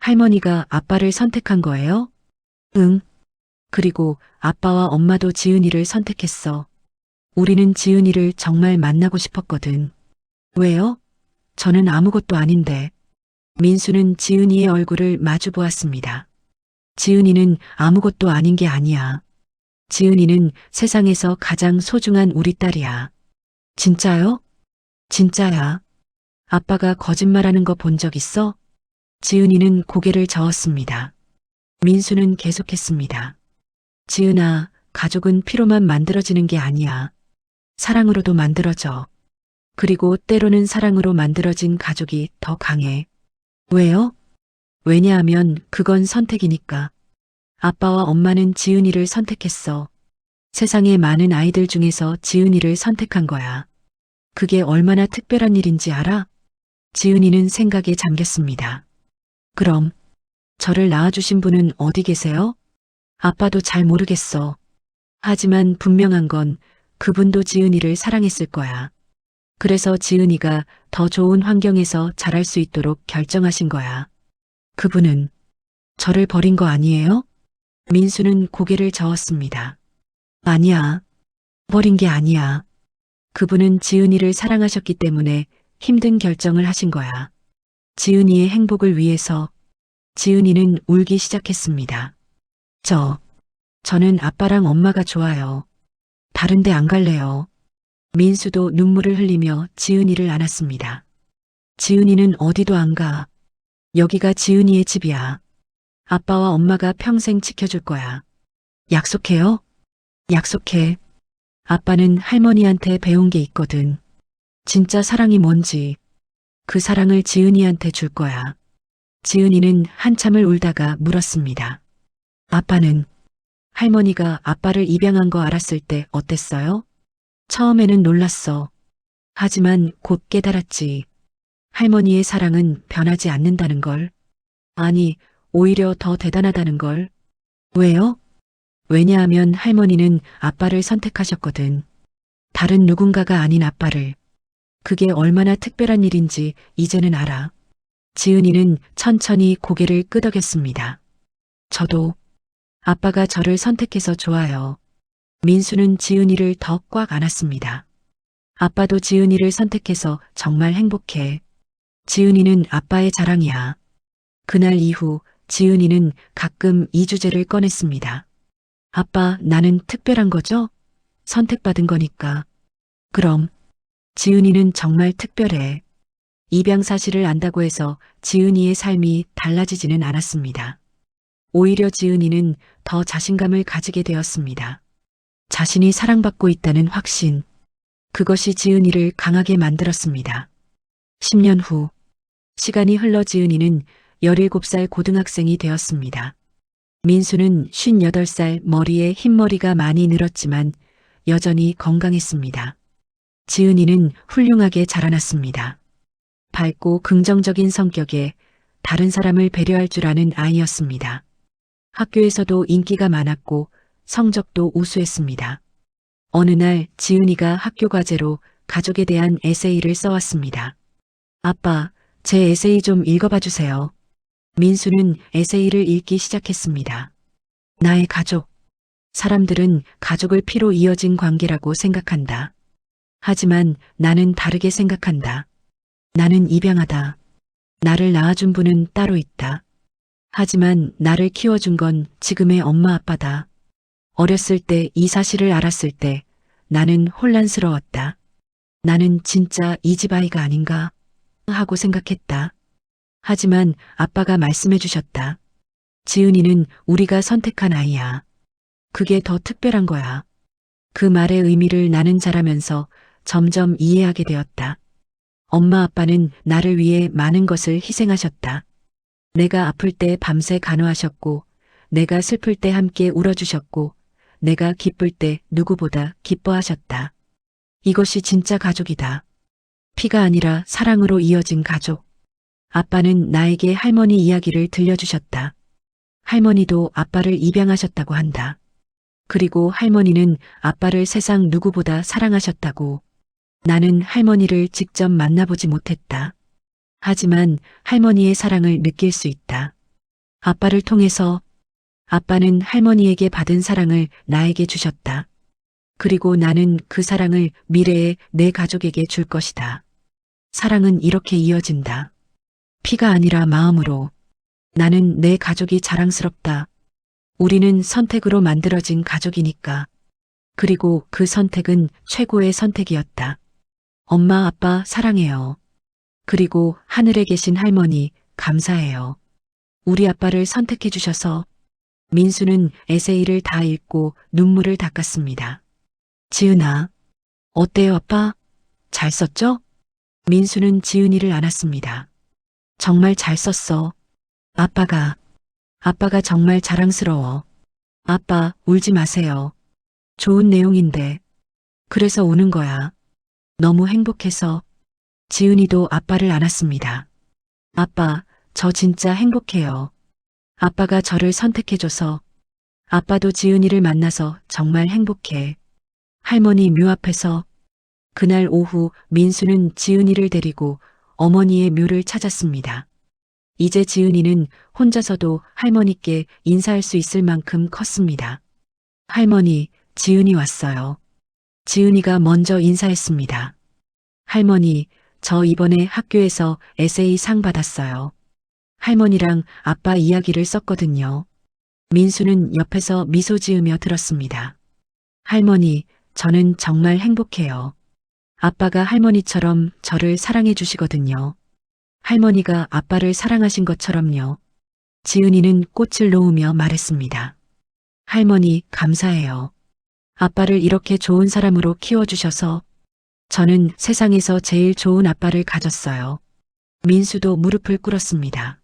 할머니가 아빠를 선택한 거예요? 응. 그리고 아빠와 엄마도 지은이를 선택했어. 우리는 지은이를 정말 만나고 싶었거든. 왜요? 저는 아무것도 아닌데. 민수는 지은이의 얼굴을 마주 보았습니다. 지은이는 아무것도 아닌 게 아니야. 지은이는 세상에서 가장 소중한 우리 딸이야. 진짜요? 진짜야. 아빠가 거짓말하는 거 본 적 있어? 지은이는 고개를 저었습니다. 민수는 계속했습니다. 지은아, 가족은 피로만 만들어지는 게 아니야. 사랑으로도 만들어져. 그리고 때로는 사랑으로 만들어진 가족이 더 강해. 왜요? 왜냐하면 그건 선택이니까. 아빠와 엄마는 지은이를 선택했어. 세상의 많은 아이들 중에서 지은이를 선택한 거야. 그게 얼마나 특별한 일인지 알아? 지은이는 생각에 잠겼습니다. 그럼 저를 낳아주신 분은 어디 계세요? 아빠도 잘 모르겠어. 하지만 분명한 건 그분도 지은이를 사랑했을 거야. 그래서 지은이가 더 좋은 환경에서 자랄 수 있도록 결정하신 거야. 그분은 저를 버린 거 아니에요? 민수는 고개를 저었습니다. 아니야. 버린 게 아니야. 그분은 지은이를 사랑하셨기 때문에 힘든 결정을 하신 거야. 지은이의 행복을 위해서. 지은이는 울기 시작했습니다. 저는 아빠랑 엄마가 좋아요. 다른 데 안 갈래요. 민수도 눈물을 흘리며 지은이를 안았습니다. 지은이는 어디도 안 가. 여기가 지은이의 집이야. 아빠와 엄마가 평생 지켜줄 거야. 약속해요? 약속해. 아빠는 할머니한테 배운 게 있거든. 진짜 사랑이 뭔지. 그 사랑을 지은이한테 줄 거야. 지은이는 한참을 울다가 물었습니다. 아빠는 할머니가 아빠를 입양한 거 알았을 때 어땠어요? 처음에는 놀랐어. 하지만 곧 깨달았지. 할머니의 사랑은 변하지 않는다는 걸. 아니, 오히려 더 대단하다는 걸. 왜요? 왜냐하면 할머니는 아빠를 선택하셨거든. 다른 누군가가 아닌 아빠를. 그게 얼마나 특별한 일인지 이제는 알아. 지은이는 천천히 고개를 끄덕였습니다. 저도 아빠가 저를 선택해서 좋아요. 민수는 지은이를 더 꽉 안았습니다. 아빠도 지은이를 선택해서 정말 행복해. 지은이는 아빠의 자랑이야. 그날 이후 지은이는 가끔 이 주제를 꺼냈습니다. 아빠, 나는 특별한 거죠? 선택받은 거니까. 그럼 지은이는 정말 특별해. 입양 사실을 안다고 해서 지은이의 삶이 달라지지는 않았습니다. 오히려 지은이는 더 자신감을 가지게 되었습니다. 자신이 사랑받고 있다는 확신. 그것이 지은이를 강하게 만들었습니다. 10년 후, 시간이 흘러 지은이는 17살 고등학생이 되었습니다. 민수는 58살, 머리에 흰머리가 많이 늘었지만 여전히 건강했습니다. 지은이는 훌륭하게 자라났습니다. 밝고 긍정적인 성격에 다른 사람을 배려할 줄 아는 아이였습니다. 학교에서도 인기가 많았고 성적도 우수했습니다. 어느 날 지은이가 학교 과제로 가족에 대한 에세이를 써왔습니다. 아빠, 제 에세이 좀 읽어봐 주세요. 민수는 에세이를 읽기 시작했습니다. 나의 가족. 사람들은 가족을 피로 이어진 관계라고 생각한다. 하지만 나는 다르게 생각한다. 나는 입양하다. 나를 낳아준 분은 따로 있다. 하지만 나를 키워준 건 지금의 엄마 아빠다. 어렸을 때 이 사실을 알았을 때 나는 혼란스러웠다. 나는 진짜 이 집 아이가 아닌가 하고 생각했다. 하지만 아빠가 말씀해 주셨다. 지은이는 우리가 선택한 아이야. 그게 더 특별한 거야. 그 말의 의미를 나는 자라면서 점점 이해하게 되었다. 엄마 아빠는 나를 위해 많은 것을 희생하셨다. 내가 아플 때 밤새 간호하셨고, 내가 슬플 때 함께 울어주셨고, 내가 기쁠 때 누구보다 기뻐하셨다. 이것이 진짜 가족이다. 피가 아니라 사랑으로 이어진 가족. 아빠는 나에게 할머니 이야기를 들려주셨다. 할머니도 아빠를 입양하셨다고 한다. 그리고 할머니는 아빠를 세상 누구보다 사랑하셨다고. 나는 할머니를 직접 만나보지 못했다. 하지만 할머니의 사랑을 느낄 수 있다. 아빠를 통해서 아빠는 할머니에게 받은 사랑을 나에게 주셨다. 그리고 나는 그 사랑을 미래의 내 가족에게 줄 것이다. 사랑은 이렇게 이어진다. 피가 아니라 마음으로. 나는 내 가족이 자랑스럽다. 우리는 선택으로 만들어진 가족이니까. 그리고 그 선택은 최고의 선택이었다. 엄마, 아빠 사랑해요. 그리고 하늘에 계신 할머니 감사해요. 우리 아빠를 선택해 주셔서. 민수는 에세이를 다 읽고 눈물을 닦았습니다. 지은아, 어때요, 아빠? 잘 썼죠? 민수는 지은이를 안았습니다. 정말 잘 썼어. 아빠가 정말 자랑스러워. 아빠, 울지 마세요. 좋은 내용인데. 그래서 우는 거야. 너무 행복해서. 지은이도 아빠를 안았습니다. 아빠, 저 진짜 행복해요. 아빠가 저를 선택해줘서. 아빠도 지은이를 만나서 정말 행복해. 할머니 묘 앞에서. 그날 오후 민수는 지은이를 데리고 어머니의 묘를 찾았습니다. 이제 지은이는 혼자서도 할머니께 인사할 수 있을 만큼 컸습니다. 할머니, 지은이 왔어요. 지은이가 먼저 인사했습니다. 할머니, 저 이번에 학교에서 에세이 상 받았어요. 할머니랑 아빠 이야기를 썼거든요. 민수는 옆에서 미소 지으며 들었습니다. 할머니, 저는 정말 행복해요. 아빠가 할머니처럼 저를 사랑해 주시거든요. 할머니가 아빠를 사랑하신 것처럼요. 지은이는 꽃을 놓으며 말했습니다. 할머니, 감사해요. 아빠를 이렇게 좋은 사람으로 키워주셔서. 저는 세상에서 제일 좋은 아빠를 가졌어요. 민수도 무릎을 꿇었습니다.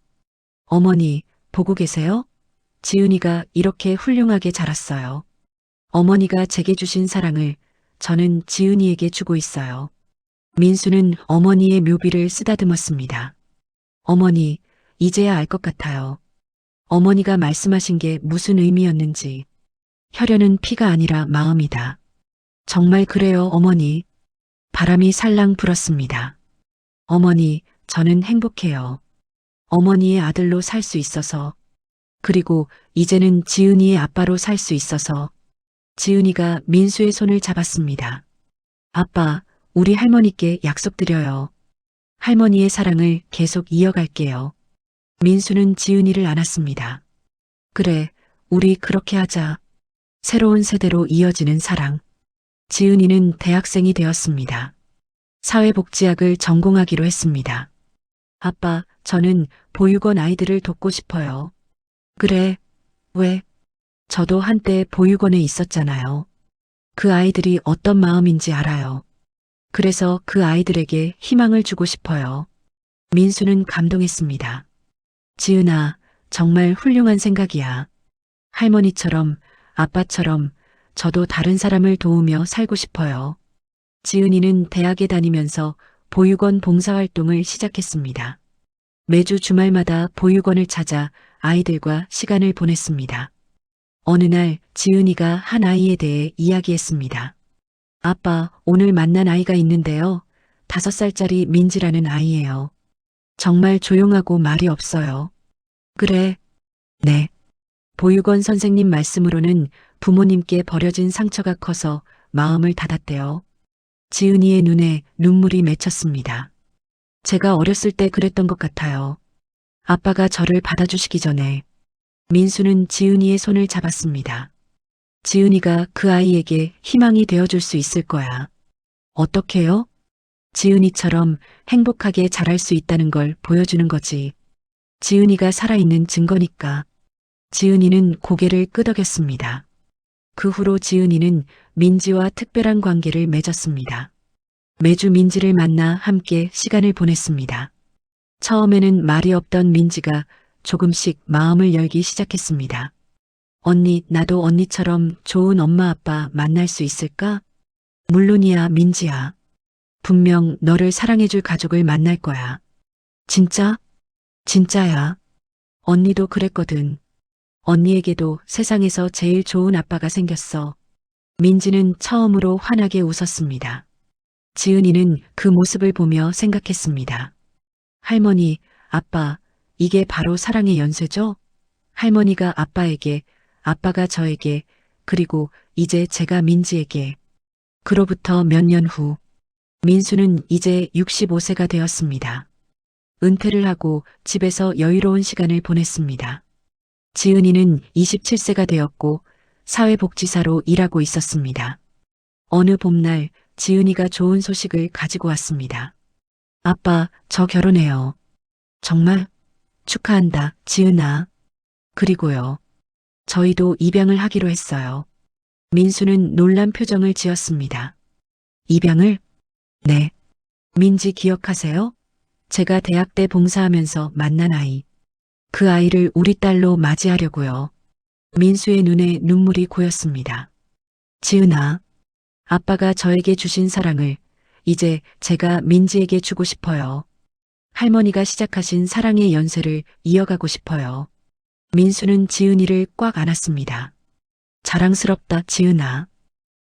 어머니, 보고 계세요? 지은이가 이렇게 훌륭하게 자랐어요. 어머니가 제게 주신 사랑을 저는 지은이에게 주고 있어요. 민수는 어머니의 묘비를 쓰다듬었습니다. 어머니, 이제야 알 것 같아요. 어머니가 말씀하신 게 무슨 의미였는지. 혈연은 피가 아니라 마음이다. 정말 그래요, 어머니. 바람이 살랑 불었습니다. 어머니, 저는 행복해요. 어머니의 아들로 살 수 있어서. 그리고 이제는 지은이의 아빠로 살 수 있어서. 지은이가 민수의 손을 잡았습니다. 아빠, 우리 할머니께 약속드려요. 할머니의 사랑을 계속 이어갈게요. 민수는 지은이를 안았습니다. 그래, 우리 그렇게 하자. 새로운 세대로 이어지는 사랑. 지은이는 대학생이 되었습니다. 사회복지학을 전공하기로 했습니다. 아빠, 저는 보육원 아이들을 돕고 싶어요. 그래, 왜? 저도 한때 보육원에 있었잖아요. 그 아이들이 어떤 마음인지 알아요. 그래서 그 아이들에게 희망을 주고 싶어요. 민수는 감동했습니다. 지은아, 정말 훌륭한 생각이야. 할머니처럼, 아빠처럼 저도 다른 사람을 도우며 살고 싶어요. 지은이는 대학에 다니면서 보육원 봉사활동을 시작했습니다. 매주 주말마다 보육원을 찾아 아이들과 시간을 보냈습니다. 어느 날 지은이가 한 아이에 대해 이야기했습니다. 아빠, 오늘 만난 아이가 있는데요. 5살짜리 민지라는 아이예요. 정말 조용하고 말이 없어요. 그래. 네. 보육원 선생님 말씀으로는 부모님께 버려진 상처가 커서 마음을 닫았대요. 지은이의 눈에 눈물이 맺혔습니다. 제가 어렸을 때 그랬던 것 같아요. 아빠가 저를 받아주시기 전에. 민수는 지은이의 손을 잡았습니다. 지은이가 그 아이에게 희망이 되어줄 수 있을 거야. 어떻게요? 지은이처럼 행복하게 자랄 수 있다는 걸 보여주는 거지. 지은이가 살아있는 증거니까. 지은이는 고개를 끄덕였습니다. 그 후로 지은이는 민지와 특별한 관계를 맺었습니다. 매주 민지를 만나 함께 시간을 보냈습니다. 처음에는 말이 없던 민지가 조금씩 마음을 열기 시작했습니다. 언니, 나도 언니처럼 좋은 엄마 아빠 만날 수 있을까? 물론이야, 민지야. 분명 너를 사랑해줄 가족을 만날 거야. 진짜? 진짜야. 언니도 그랬거든. 언니에게도 세상에서 제일 좋은 아빠가 생겼어. 민지는 처음으로 환하게 웃었습니다. 지은이는 그 모습을 보며 생각했습니다. 할머니, 아빠, 이게 바로 사랑의 연쇄죠? 할머니가 아빠에게, 아빠가 저에게, 그리고 이제 제가 민지에게. 그로부터 몇 년 후, 민수는 이제 65세가 되었습니다. 은퇴를 하고 집에서 여유로운 시간을 보냈습니다. 지은이는 27세가 되었고 사회복지사로 일하고 있었습니다. 어느 봄날 지은이가 좋은 소식을 가지고 왔습니다. 아빠, 저 결혼해요. 정말? 축하한다, 지은아. 그리고요. 저희도 입양을 하기로 했어요. 민수는 놀란 표정을 지었습니다. 입양을? 네. 민지 기억하세요? 제가 대학 때 봉사하면서 만난 아이. 그 아이를 우리 딸로 맞이하려고요. 민수의 눈에 눈물이 고였습니다. 지은아, 아빠가 저에게 주신 사랑을 이제 제가 민지에게 주고 싶어요. 할머니가 시작하신 사랑의 연쇄를 이어가고 싶어요. 민수는 지은이를 꽉 안았습니다. 자랑스럽다, 지은아.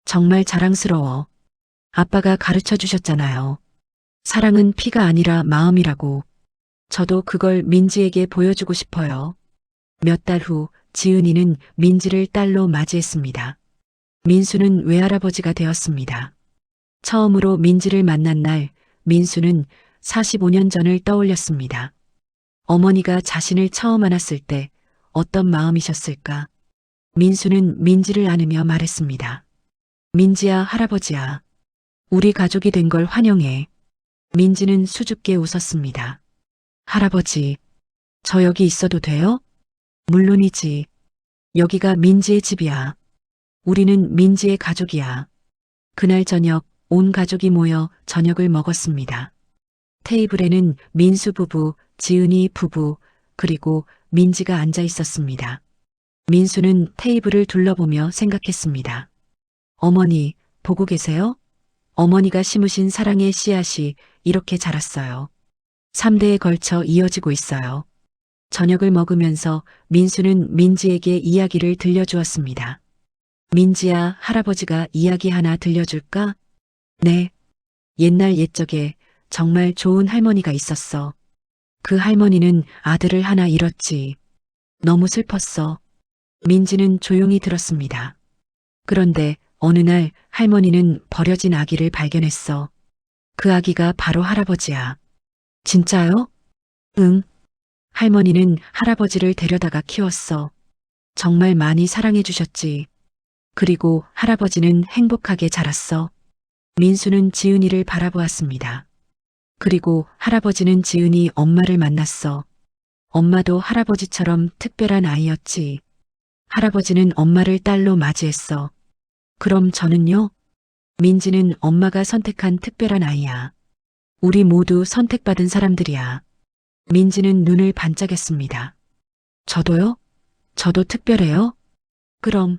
정말 자랑스러워. 아빠가 가르쳐 주셨잖아요. 사랑은 피가 아니라 마음이라고. 저도 그걸 민지에게 보여주고 싶어요. 몇 달 후 지은이는 민지를 딸로 맞이했습니다. 민수는 외할아버지가 되었습니다. 처음으로 민지를 만난 날 민수는 45년 전을 떠올렸습니다. 어머니가 자신을 처음 안았을 때 어떤 마음이셨을까? 민수는 민지를 안으며 말했습니다. 민지야, 할아버지야. 우리 가족이 된 걸 환영해. 민지는 수줍게 웃었습니다. 할아버지, 저 여기 있어도 돼요? 물론이지. 여기가 민지의 집이야. 우리는 민지의 가족이야. 그날 저녁 온 가족이 모여 저녁을 먹었습니다. 테이블에는 민수 부부, 지은이 부부, 그리고 민지가 앉아 있었습니다. 민수는 테이블을 둘러보며 생각했습니다. 어머니, 보고 계세요? 어머니가 심으신 사랑의 씨앗이 이렇게 자랐어요. 3대에 걸쳐 이어지고 있어요. 저녁을 먹으면서 민수는 민지에게 이야기를 들려주었습니다. 민지야, 할아버지가 이야기 하나 들려줄까? 네. 옛날 옛적에 정말 좋은 할머니가 있었어. 그 할머니는 아들을 하나 잃었지. 너무 슬펐어. 민지는 조용히 들었습니다. 그런데 어느 날 할머니는 버려진 아기를 발견했어. 그 아기가 바로 할아버지야. 진짜요? 응. 할머니는 할아버지를 데려다가 키웠어. 정말 많이 사랑해 주셨지. 그리고 할아버지는 행복하게 자랐어. 민수는 지은이를 바라보았습니다. 그리고 할아버지는 지은이 엄마를 만났어. 엄마도 할아버지처럼 특별한 아이였지. 할아버지는 엄마를 딸로 맞이했어. 그럼 저는요? 민지는 엄마가 선택한 특별한 아이야. 우리 모두 선택받은 사람들이야. 민지는 눈을 반짝였습니다. 저도요? 저도 특별해요? 그럼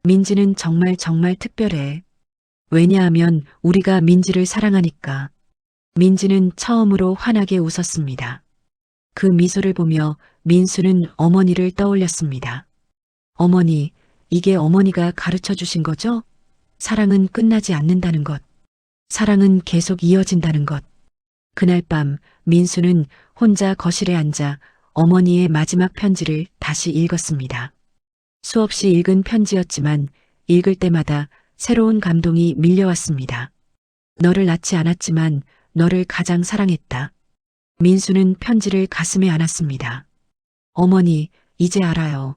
민지는 정말 정말 특별해. 왜냐하면 우리가 민지를 사랑하니까. 민지는 처음으로 환하게 웃었습니다. 그 미소를 보며 민수는 어머니를 떠올렸습니다. 어머니, 이게 어머니가 가르쳐 주신 거죠? 사랑은 끝나지 않는다는 것. 사랑은 계속 이어진다는 것. 그날 밤 민수는 혼자 거실에 앉아 어머니의 마지막 편지를 다시 읽었습니다. 수없이 읽은 편지였지만 읽을 때마다 새로운 감동이 밀려왔습니다. 너를 낳지 않았지만 너를 가장 사랑했다. 민수는 편지를 가슴에 안았습니다. 어머니, 이제 알아요.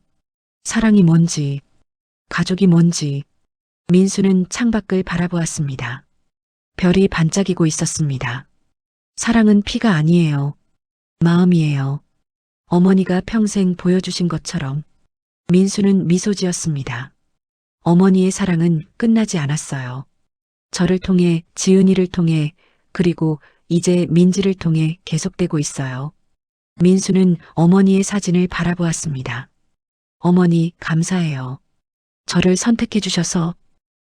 사랑이 뭔지, 가족이 뭔지. 민수는 창밖을 바라보았습니다. 별이 반짝이고 있었습니다. 사랑은 피가 아니에요. 마음이에요. 어머니가 평생 보여주신 것처럼. 민수는 미소 지었습니다. 어머니의 사랑은 끝나지 않았어요. 저를 통해, 지은이를 통해, 그리고 이제 민지를 통해 계속되고 있어요. 민수는 어머니의 사진을 바라보았습니다. 어머니, 감사해요. 저를 선택해 주셔서,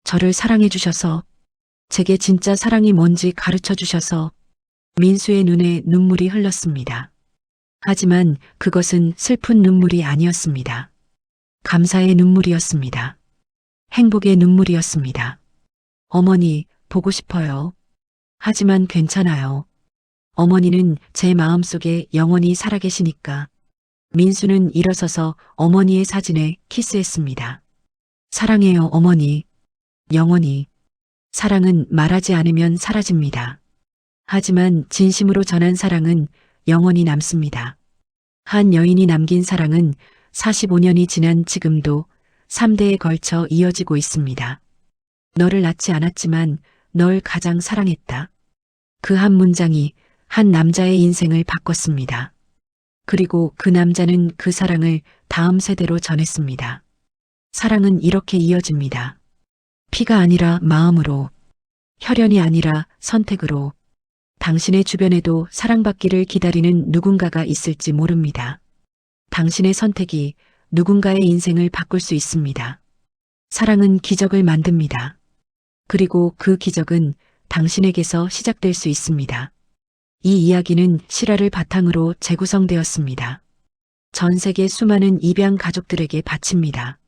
저를 사랑해 주셔서, 제게 진짜 사랑이 뭔지 가르쳐 주셔서. 민수의 눈에 눈물이 흘렀습니다. 하지만 그것은 슬픈 눈물이 아니었습니다. 감사의 눈물이었습니다. 행복의 눈물이었습니다. 어머니, 보고 싶어요. 하지만 괜찮아요. 어머니는 제 마음속에 영원히 살아계시니까. 민수는 일어서서 어머니의 사진에 키스했습니다. 사랑해요, 어머니. 영원히. 사랑은 말하지 않으면 사라집니다. 하지만 진심으로 전한 사랑은 영원히 남습니다. 한 여인이 남긴 사랑은 45년이 지난 지금도 3대에 걸쳐 이어지고 있습니다. 너를 낳지 않았지만 널 가장 사랑했다. 그 한 문장이 한 남자의 인생을 바꿨습니다. 그리고 그 남자는 그 사랑을 다음 세대로 전했습니다. 사랑은 이렇게 이어집니다. 피가 아니라 마음으로, 혈연이 아니라 선택으로. 당신의 주변에도 사랑받기를 기다리는 누군가가 있을지 모릅니다. 당신의 선택이 누군가의 인생을 바꿀 수 있습니다. 사랑은 기적을 만듭니다. 그리고 그 기적은 당신에게서 시작될 수 있습니다. 이 이야기는 실화를 바탕으로 재구성되었습니다. 전 세계 수많은 입양 가족들에게 바칩니다.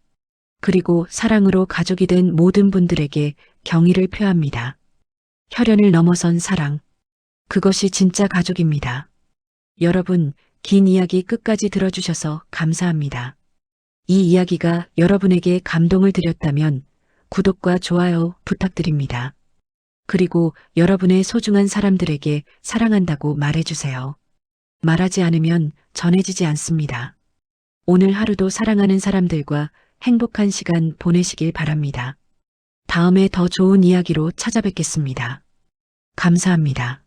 그리고 사랑으로 가족이 된 모든 분들에게 경의를 표합니다. 혈연을 넘어선 사랑. 그것이 진짜 가족입니다. 여러분, 긴 이야기 끝까지 들어주셔서 감사합니다. 이 이야기가 여러분에게 감동을 드렸다면 구독과 좋아요 부탁드립니다. 그리고 여러분의 소중한 사람들에게 사랑한다고 말해주세요. 말하지 않으면 전해지지 않습니다. 오늘 하루도 사랑하는 사람들과 행복한 시간 보내시길 바랍니다. 다음에 더 좋은 이야기로 찾아뵙겠습니다. 감사합니다.